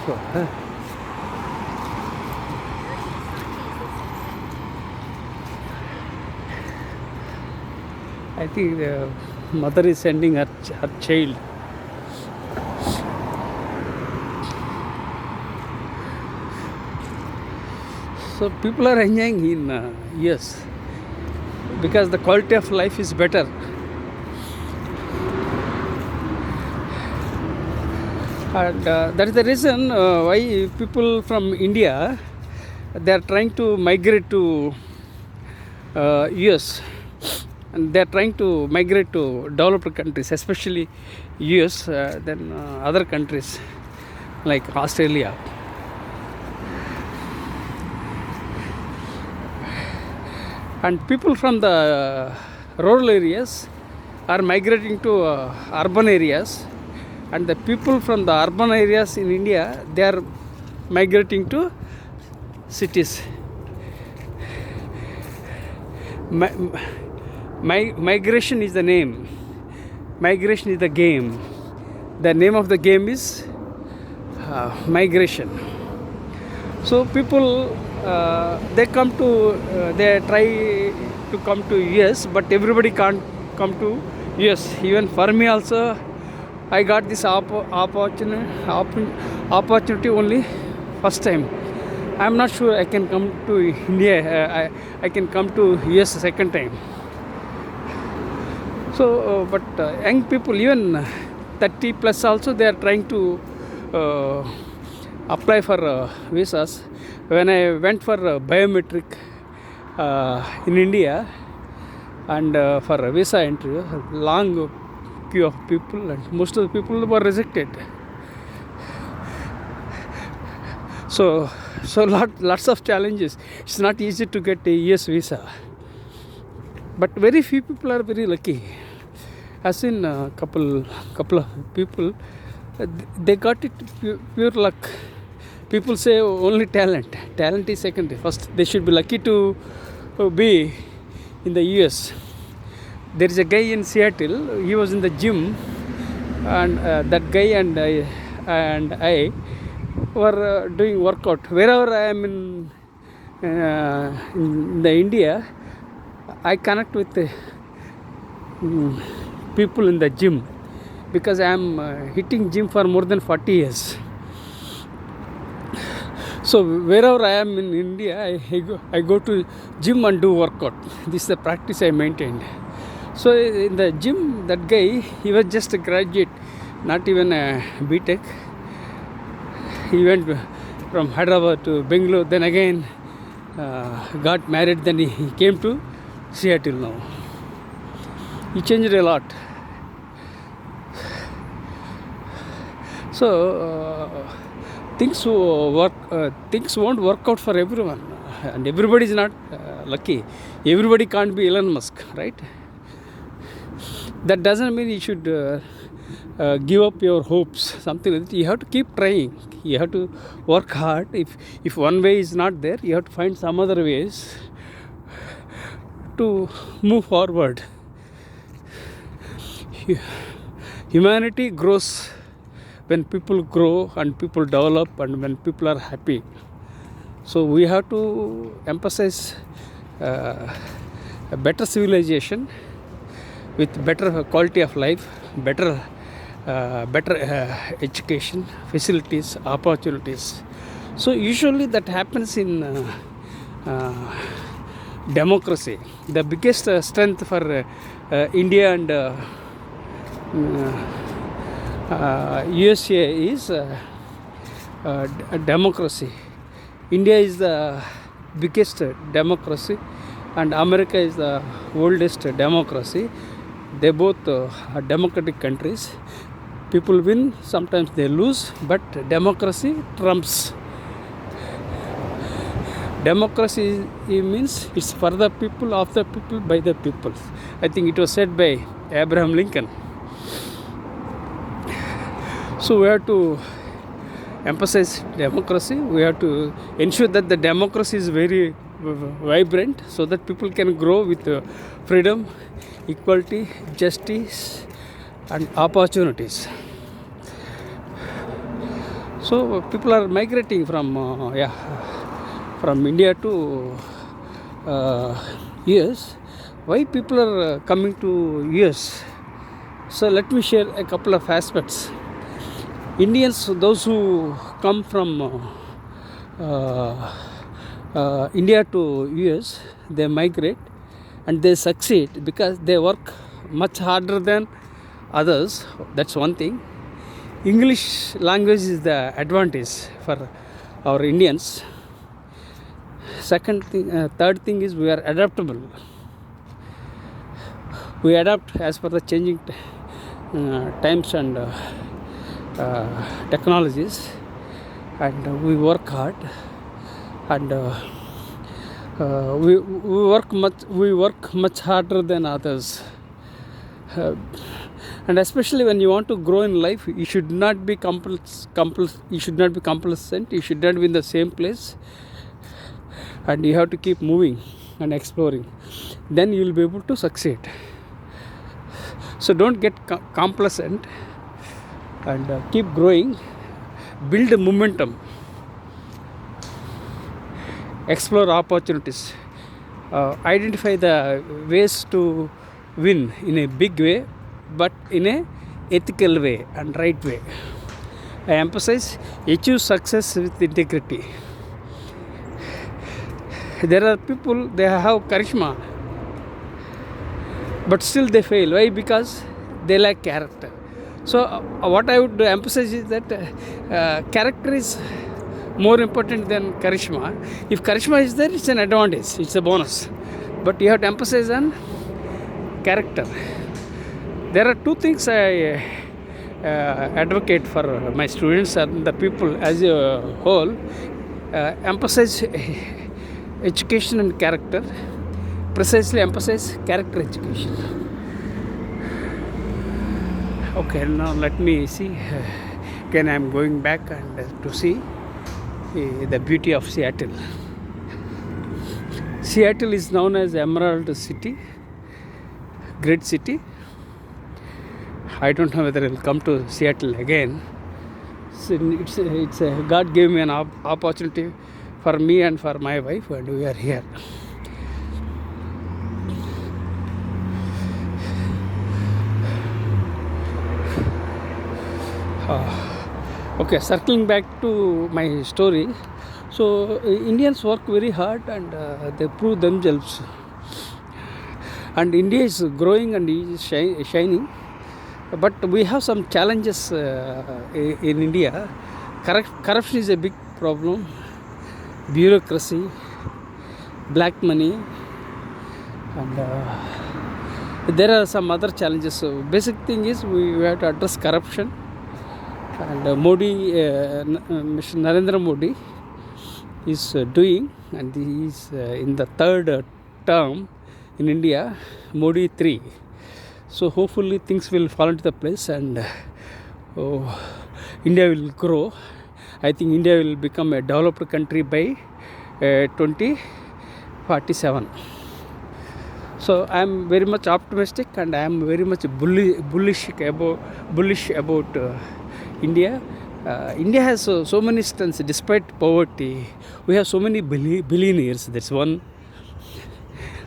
I think the mother is sending her child. So people are enjoying in US because the quality of life is better. And that is the reason why people from India, they are trying to migrate to US, and they are trying to migrate to developed countries, especially US, then other countries like Australia. And people from the rural areas are migrating to urban areas, and the people from the urban areas in India, they are migrating to cities. Migration is the name. Migration is the game. The name of the game is migration. So people they try to come to US, but everybody can't come to US. Even for me also, I got this opportunity only first time. I'm not sure I can come to India. I can come to US second time. So, but young people, even 30 plus also, they are trying to apply for visas. When I went for biometric in India and for a visa interview, long queue of people, and most of the people were rejected. So lots of challenges. It's not easy to get a US visa, but very few people are very lucky. As in a couple of people, they got it pure luck. People say only talent. Talent is secondary. First, they should be lucky to be in the US. There is a guy in Seattle. He was in the gym, and that guy and I were doing workout. Wherever I am in the India, I connect with people in the gym because I am hitting gym for more than 40 years. So wherever I am in India, I go to gym and do workout. This is the practice I maintained. So in the gym, that guy, he was just a graduate, not even a B.Tech. He went from Hyderabad to Bangalore, then again got married, then he came to Seattle now. He changed a lot. So things won't work out for everyone, and everybody is not lucky. Everybody can't be Elon Musk, right? That doesn't mean you should give up your hopes, something like that. You have to keep trying. You have to work hard. If one way is not there, you have to find some other ways to move forward. Humanity grows when people grow and people develop and when people are happy. So we have to emphasize a better civilization with better quality of life, better education, facilities, opportunities. So usually that happens in democracy. The biggest strength for India and USA is democracy. India is the biggest democracy and America is the oldest democracy. They both are democratic countries. People win, sometimes they lose, but democracy trumps. Democracy means it's for the people, of the people, by the people. I think it was said by Abraham Lincoln. So we have to emphasize democracy. We have to ensure that the democracy is very vibrant so that people can grow with freedom, equality, justice and opportunities. So people are migrating from India to US. Why people are coming to US? So let me share a couple of aspects. Indians, those who come from India to US, they migrate and they succeed because they work much harder than others. That's one thing. English language is the advantage for our Indians. Third thing is we are adaptable. We adapt as per the changing times and technologies, and we work hard, and we work much harder than others. And especially when you want to grow in life, you should not be you should not be complacent. You should not be in the same place, and you have to keep moving and exploring. Then you will be able to succeed. So don't get complacent and keep growing. Build momentum. Explore opportunities. Identify the ways to win in a big way, but in a ethical way and right way. I emphasize achieve success with integrity. There are people, they have charisma, but still they fail. Why? Because they lack character. So what I would emphasize is that character is more important than charisma. If charisma is there, it's an advantage, it's a bonus, but you have to emphasize on character. There are two things I advocate for my students and the people as a whole. Emphasize education and character. Precisely emphasize character education. Okay, now let me see. Again, I am going back and to see the beauty of Seattle. Seattle is known as Emerald City, great city. I don't know whether I will come to Seattle again. So it's a God gave me an opportunity for me and for my wife, and we are here. Okay, circling back to my story. So Indians work very hard and they prove themselves. And India is growing and is shining. But we have some challenges in India. Corruption is a big problem. Bureaucracy, black money, and there are some other challenges. So basic thing is we have to address corruption. And Mr. Narendra Modi is doing, and he is in the third term in India, Modi 3. So hopefully things will fall into the place and India will grow. I think India will become a developed country by 2047. So I am very much optimistic and I am very much bullish about India. India has so many strengths despite poverty. We have so many billionaires. That's one.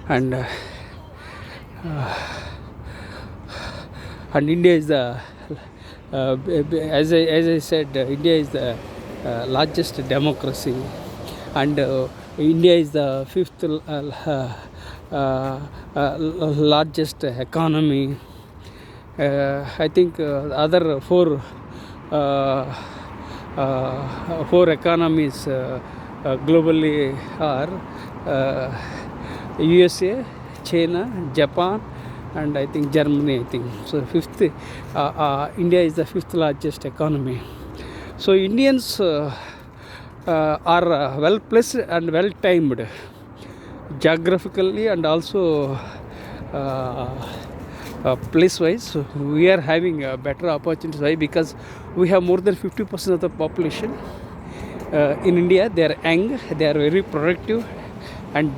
And India is the as I said, India is the largest democracy, and India is the fifth largest economy. I think other four economies globally are USA, China, Japan, and I think Germany. I think so. Fifth, India is the fifth largest economy. So Indians are well placed and well timed geographically and also place wise. We are having better opportunities. Why? Because we have more than 50% of the population in India. They are young, they are very productive and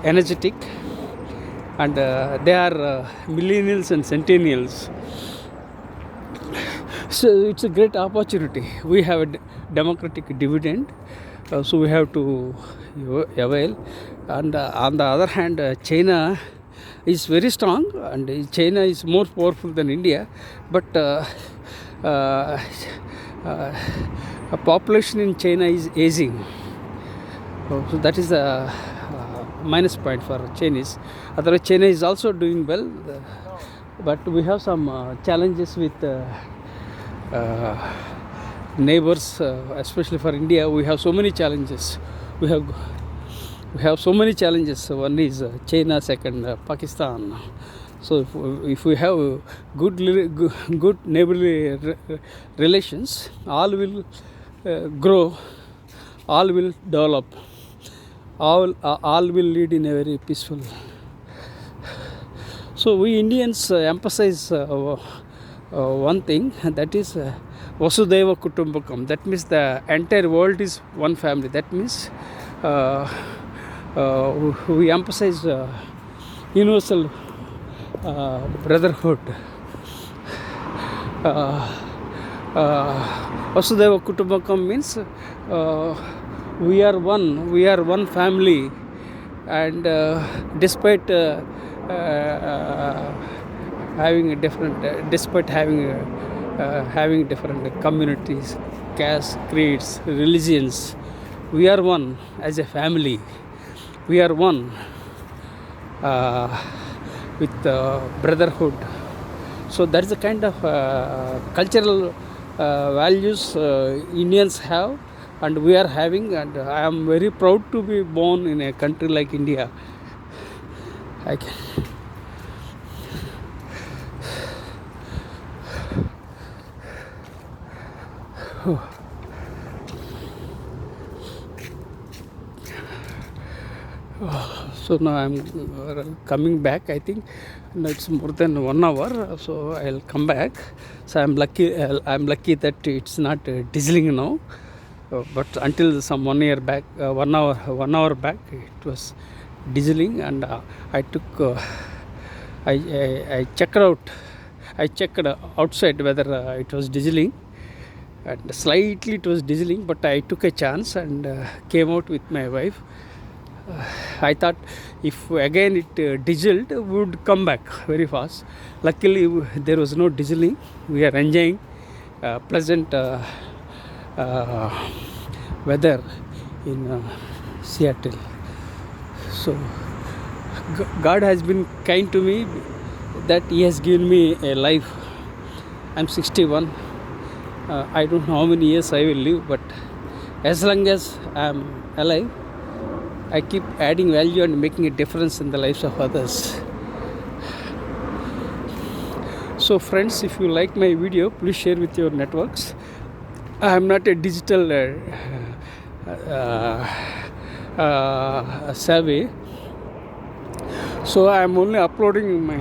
energetic, and they are millennials and centennials. So it's a great opportunity. We have a democratic dividend, so we have to avail. And on the other hand, China is very strong, and China is more powerful than India, but a population in China is aging. So that is a minus point for Chinese. Otherwise, China is also doing well, but we have some challenges with neighbors, especially for India. We have so many challenges. We have so many challenges. One is China, second Pakistan. So if we have good neighborly relations, all will grow, all will develop, all will lead in a very peaceful. So we Indians emphasize one thing, that is Vasudhaiva Kutumbakam. That means the entire world is one family. That means we emphasize universal brotherhood. Vasudhaiva Kutumbakam means we are one family, and despite having different communities, castes, creeds, religions, we are one as a family. We are one with brotherhood. So that is the kind of cultural values Indians have, and we are having, and I am very proud to be born in a country like India. So now I am coming back. I think it's more than 1 hour, so I'll come back. So I'm lucky that it's not drizzling now. But until some 1 year back, 1 hour back, it was drizzling, and I took I checked outside whether it was drizzling, and slightly it was drizzling, but I took a chance and came out with my wife. I thought if again it drizzled, we would come back very fast. Luckily there was no drizzling. We are enjoying pleasant weather in Seattle. So God has been kind to me, that He has given me a life. I'm 61. I don't know how many years I will live, but as long as I'm alive, I keep adding value and making a difference in the lives of others. So friends, if you like my video, please share with your networks. I am not a digital savvy, so I am only uploading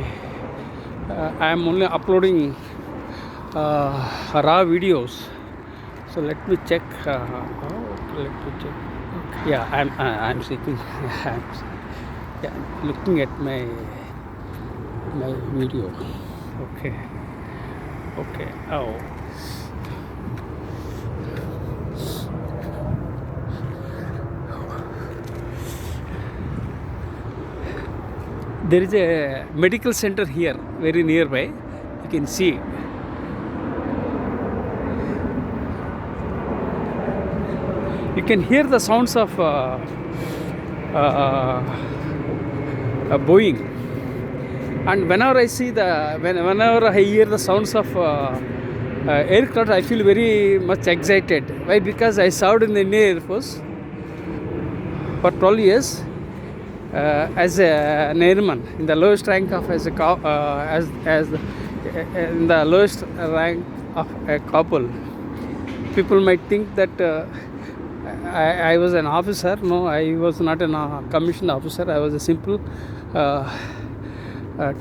raw videos. So let me check. Yeah, I'm seeking. Yeah, looking at my video. Okay. Oh. There is a medical center here, very nearby. You can see. you can hear the sounds of Boeing. And whenever I see whenever I hear the sounds of aircraft, I feel very much excited. Why? Because I served in the Indian Air Force for 12 years as an airman in the lowest rank of as in the lowest rank of a corporal. People might think that I was an officer. No, I was not a commissioned officer. I was a simple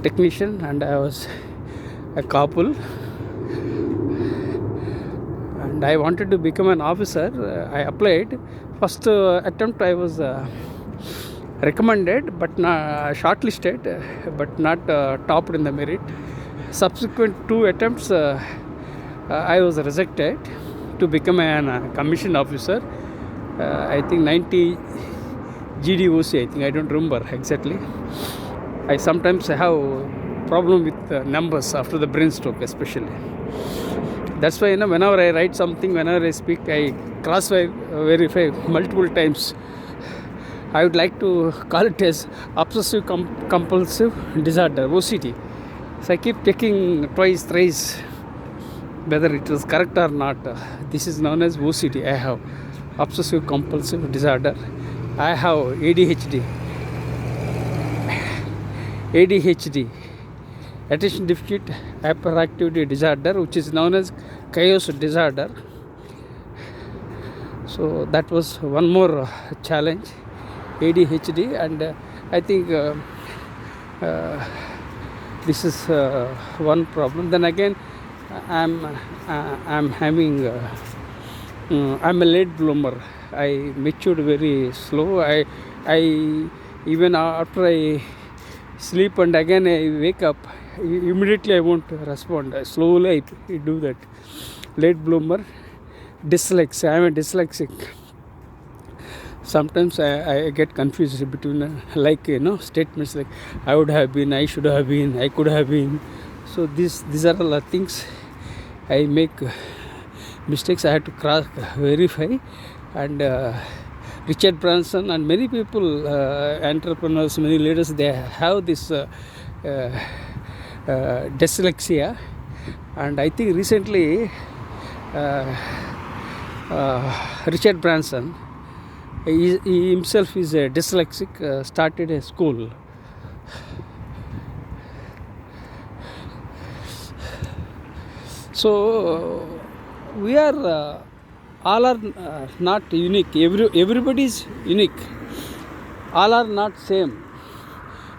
technician, and I was a corporal. And I wanted to become an officer. I applied. First attempt I was recommended, but not shortlisted, but not topped in the merit. Subsequent 2 attempts, I was rejected to become a commissioned officer. I think 90 GDOC. I think, I don't remember exactly. I sometimes have problem with numbers after the brain stroke, especially. That's why, whenever I write something, whenever I speak, I verify multiple times. I would like to call it as obsessive compulsive disorder, OCD. So I keep checking twice, thrice whether it is correct or not. This is known as OCD. I have obsessive compulsive disorder. I have ADHD, attention deficit hyperactivity disorder, which is known as chaos disorder. So that was one more challenge, ADHD, and I think this is one problem. Then again, I'm having I'm a late bloomer. I matured very slow. I even after I sleep and again I wake up, immediately I won't respond. Slowly I do that. Late bloomer, dyslexia. I'm a dyslexic. Sometimes I get confused between statements like I would have been, I should have been, I could have been. So these are all the things I make mistakes. I had to verify. And Richard Branson and many people, entrepreneurs, many leaders, they have this dyslexia. And I think recently Richard Branson, he himself is a dyslexic, started a school. So we are all are not unique. Everybody is unique. All are not same.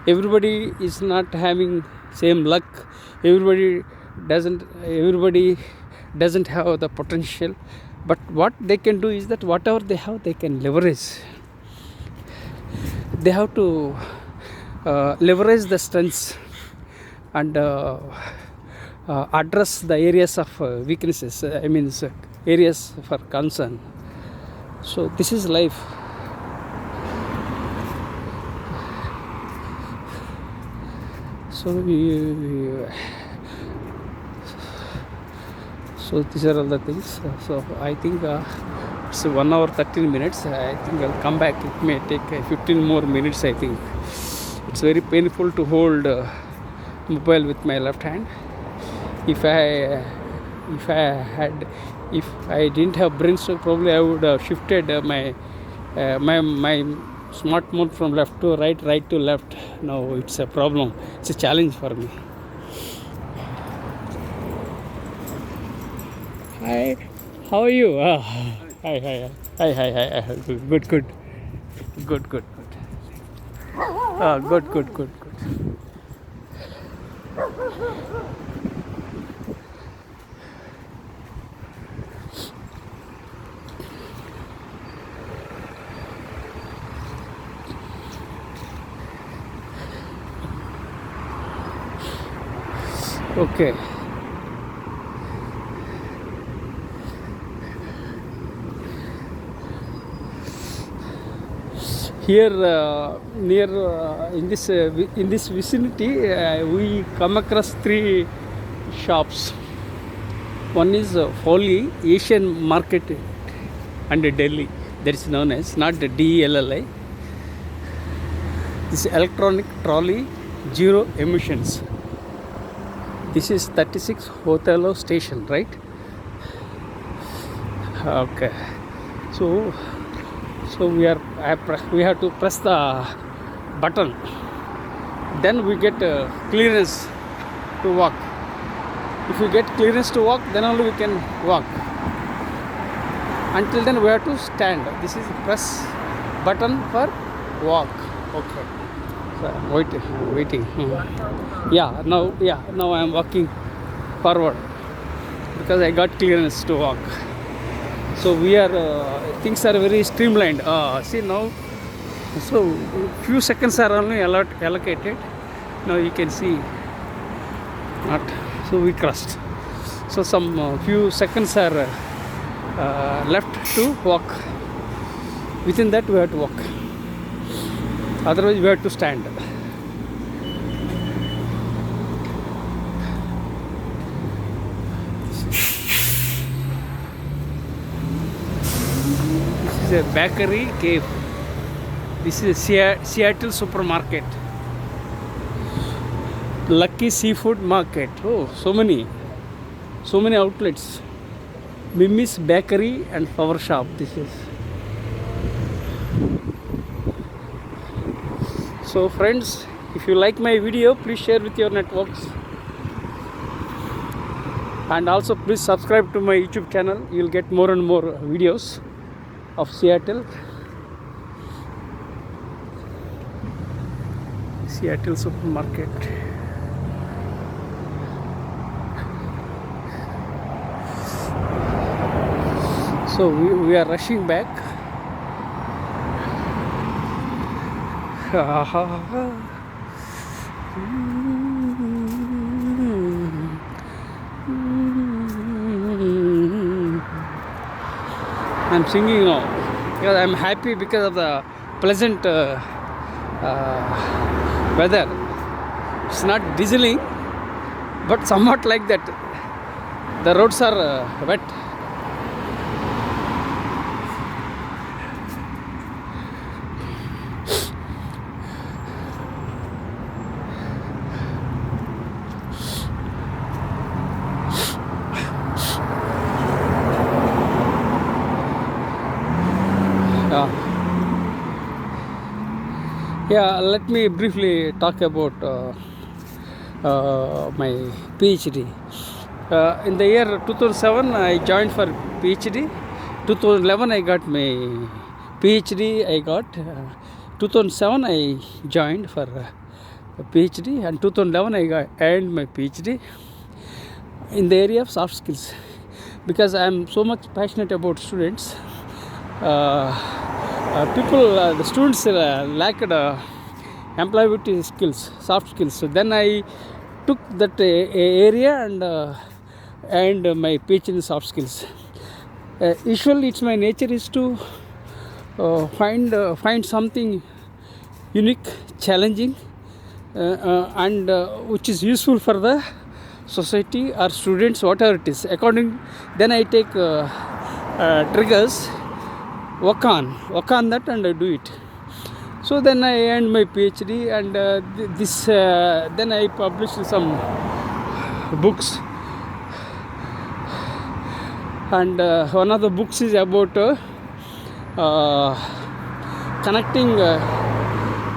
Everybody is not having same luck. Everybody doesn't have the potential. But what they can do is that whatever they have, they can leverage. They have to leverage the strengths and address the areas of weaknesses. Areas for concern. So this is life. So so these are all the things. So I think it's 1 hour 13 minutes. I think I'll come back. It may take 15 more minutes. I think it's very painful to hold mobile with my left hand. If I didn't have brain stroke, probably I would have shifted my smartphone from left to right, right to left. Now it's a problem. It's a challenge for me. Hi, how are you? Hi. Good. Good. Okay. Here near in this vicinity, we come across 3 shops. One is Foley Asian Market and Delhi. that is known as, not the DELLI. This is electronic trolley zero emissions. This is 36 Othello station, right? Okay. So we have to press the button. Then we get clearance to walk. If we get clearance to walk, then only we can walk. Until then we have to stand. This is press button for walk. Okay. So I'm waiting. Yeah, now I am walking forward because I got clearance to walk. So we are things are very streamlined. See now, so few seconds are only allocated. Now you can see not. So we crossed. So some few seconds are left to walk. Within that we have to walk. Otherwise we have to stand. This is a bakery cave. This is a Seattle supermarket. Lucky Seafood Market. Oh, so many outlets. Mimi's Bakery and Flower Shop. This is. So friends, if you like my video, please share with your networks. And also please subscribe to my YouTube channel. You'll get more and more videos of Seattle. Seattle supermarket. So we are rushing back. I'm singing now because I'm happy because of the pleasant weather. It's not drizzling, but somewhat like that. The roads are wet. Yeah, let me briefly talk about my PhD. In the year 2007, I joined for PhD. 2011, I got my PhD. 2007, I joined for PhD, and 2011, I earned my PhD in the area of soft skills, because I am so much passionate about students. The students lacked employability skills, soft skills. So then I took that area and my PhD in soft skills. Usually, it's my nature is to find something unique, challenging, and which is useful for the society or students, whatever it is. Then I take triggers. Work on that and do it. So then I earned my PhD, and then I published some books, and one of the books is about connecting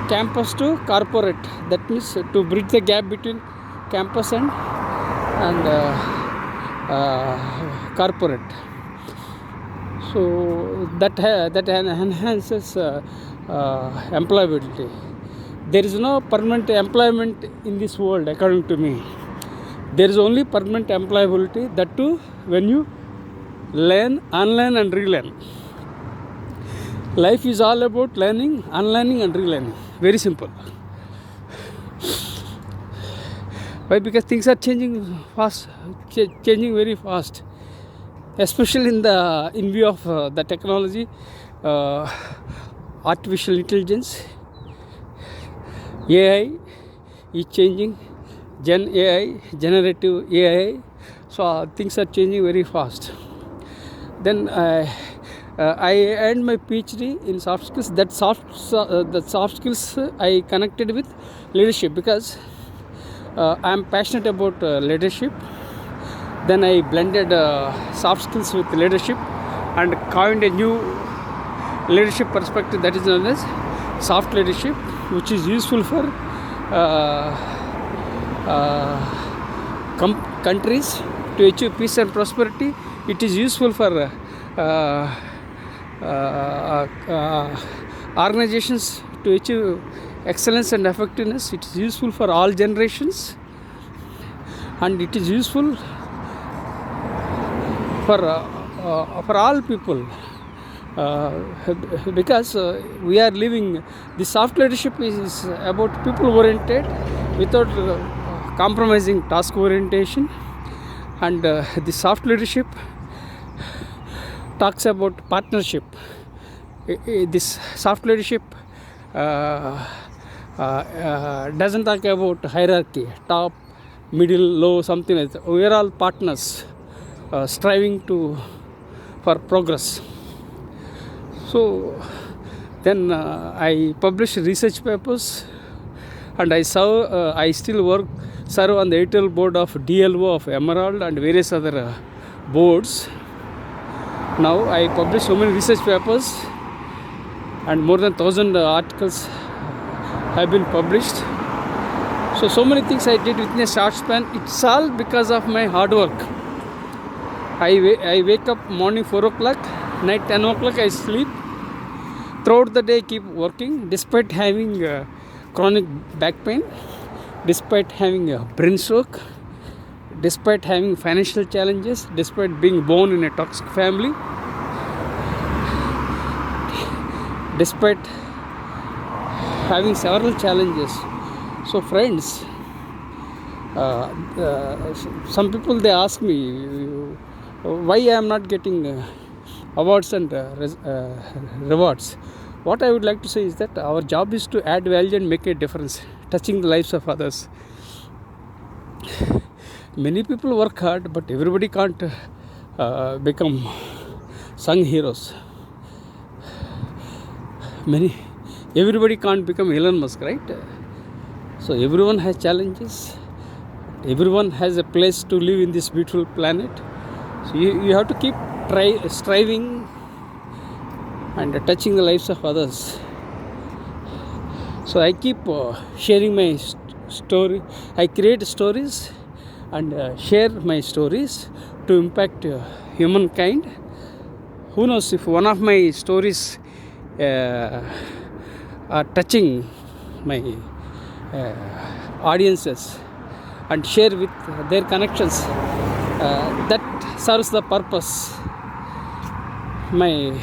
campus to corporate. That means to bridge the gap between campus and corporate. So that enhances employability. There is no permanent employment in this world, according to me. There is only permanent employability, that too when you learn, unlearn and relearn. Life is all about learning, unlearning and relearning. Very simple. Why? Because things are changing fast, changing very fast. Especially in view of the technology, artificial intelligence, AI is changing, Gen AI, generative AI. So things are changing very fast. Then I earned my Ph.D. in soft skills. That soft skills I connected with leadership because I am passionate about leadership. Then I blended soft skills with leadership and coined a new leadership perspective that is known as soft leadership, which is useful for countries to achieve peace and prosperity. It is useful for organizations to achieve excellence and effectiveness. It is useful for all generations, and it is useful for all people because we are living. The soft leadership is about people oriented without compromising task orientation, and the soft leadership talks about partnership. This soft leadership doesn't talk about hierarchy, top, middle, low, something like that. We are all partners striving for progress. So then I published research papers, and I still serve on the editorial board of DLO of Emerald and various other boards. Now I publish so many research papers, and more than 1,000 articles have been published. So many things I did within a short span. It's all because of my hard work. I wake up morning 4 o'clock, night 10 o'clock I sleep. Throughout the day I keep working despite having chronic back pain, despite having a brain stroke, despite having financial challenges, despite being born in a toxic family, despite having several challenges. So friends, some people they ask me why I am not getting awards and rewards. What I would like to say is that our job is to add value and make a difference, touching the lives of others. Many people work hard, but everybody can't become sung heroes. Everybody can't become Elon Musk, right? So everyone has challenges. Everyone has a place to live in this beautiful planet. So you have to keep striving and touching the lives of others. So I keep sharing my story. I create stories and share my stories to impact humankind. Who knows if one of my stories are touching my audiences and share with their connections, that serves the purpose. My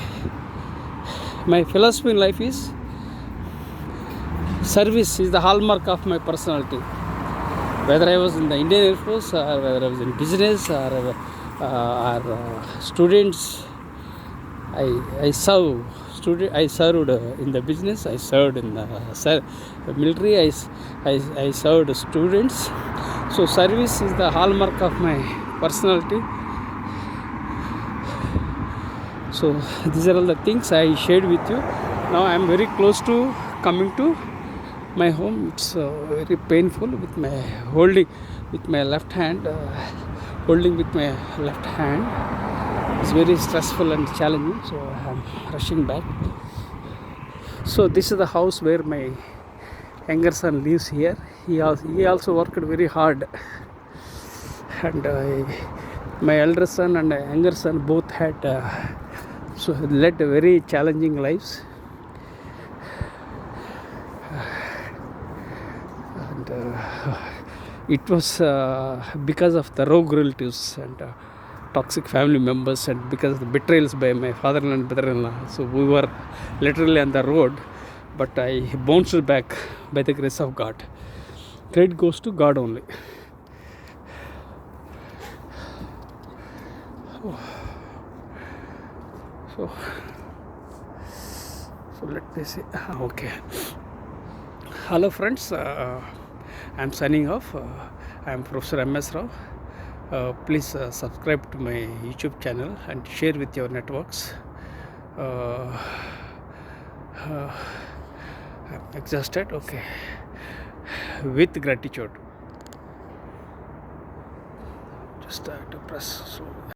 philosophy in life is service is the hallmark of my personality. Whether I was in the Indian Air Force or whether I was in business or students, I served in the business, I served in the military, I served students. So service is the hallmark of my personality. So these are all the things I shared with you. Now I am very close to coming to my home. It's very painful with my holding with my left hand. It's very stressful and challenging. So I am rushing back. So this is the house where my younger son lives here. He also worked very hard, and my elder son and younger son both had led very challenging lives. And it was because of the rogue relatives and toxic family members, and because of the betrayals by my father-in-law and brother-in-law. So we were literally on the road, but I bounced back by the grace of God. Credit goes to God only. So let me see. Okay. Hello friends, I am signing off. I am Professor M.S. Rao. Please subscribe to my YouTube channel and share with your networks. I'm exhausted. Okay, with gratitude. Just to press slowly.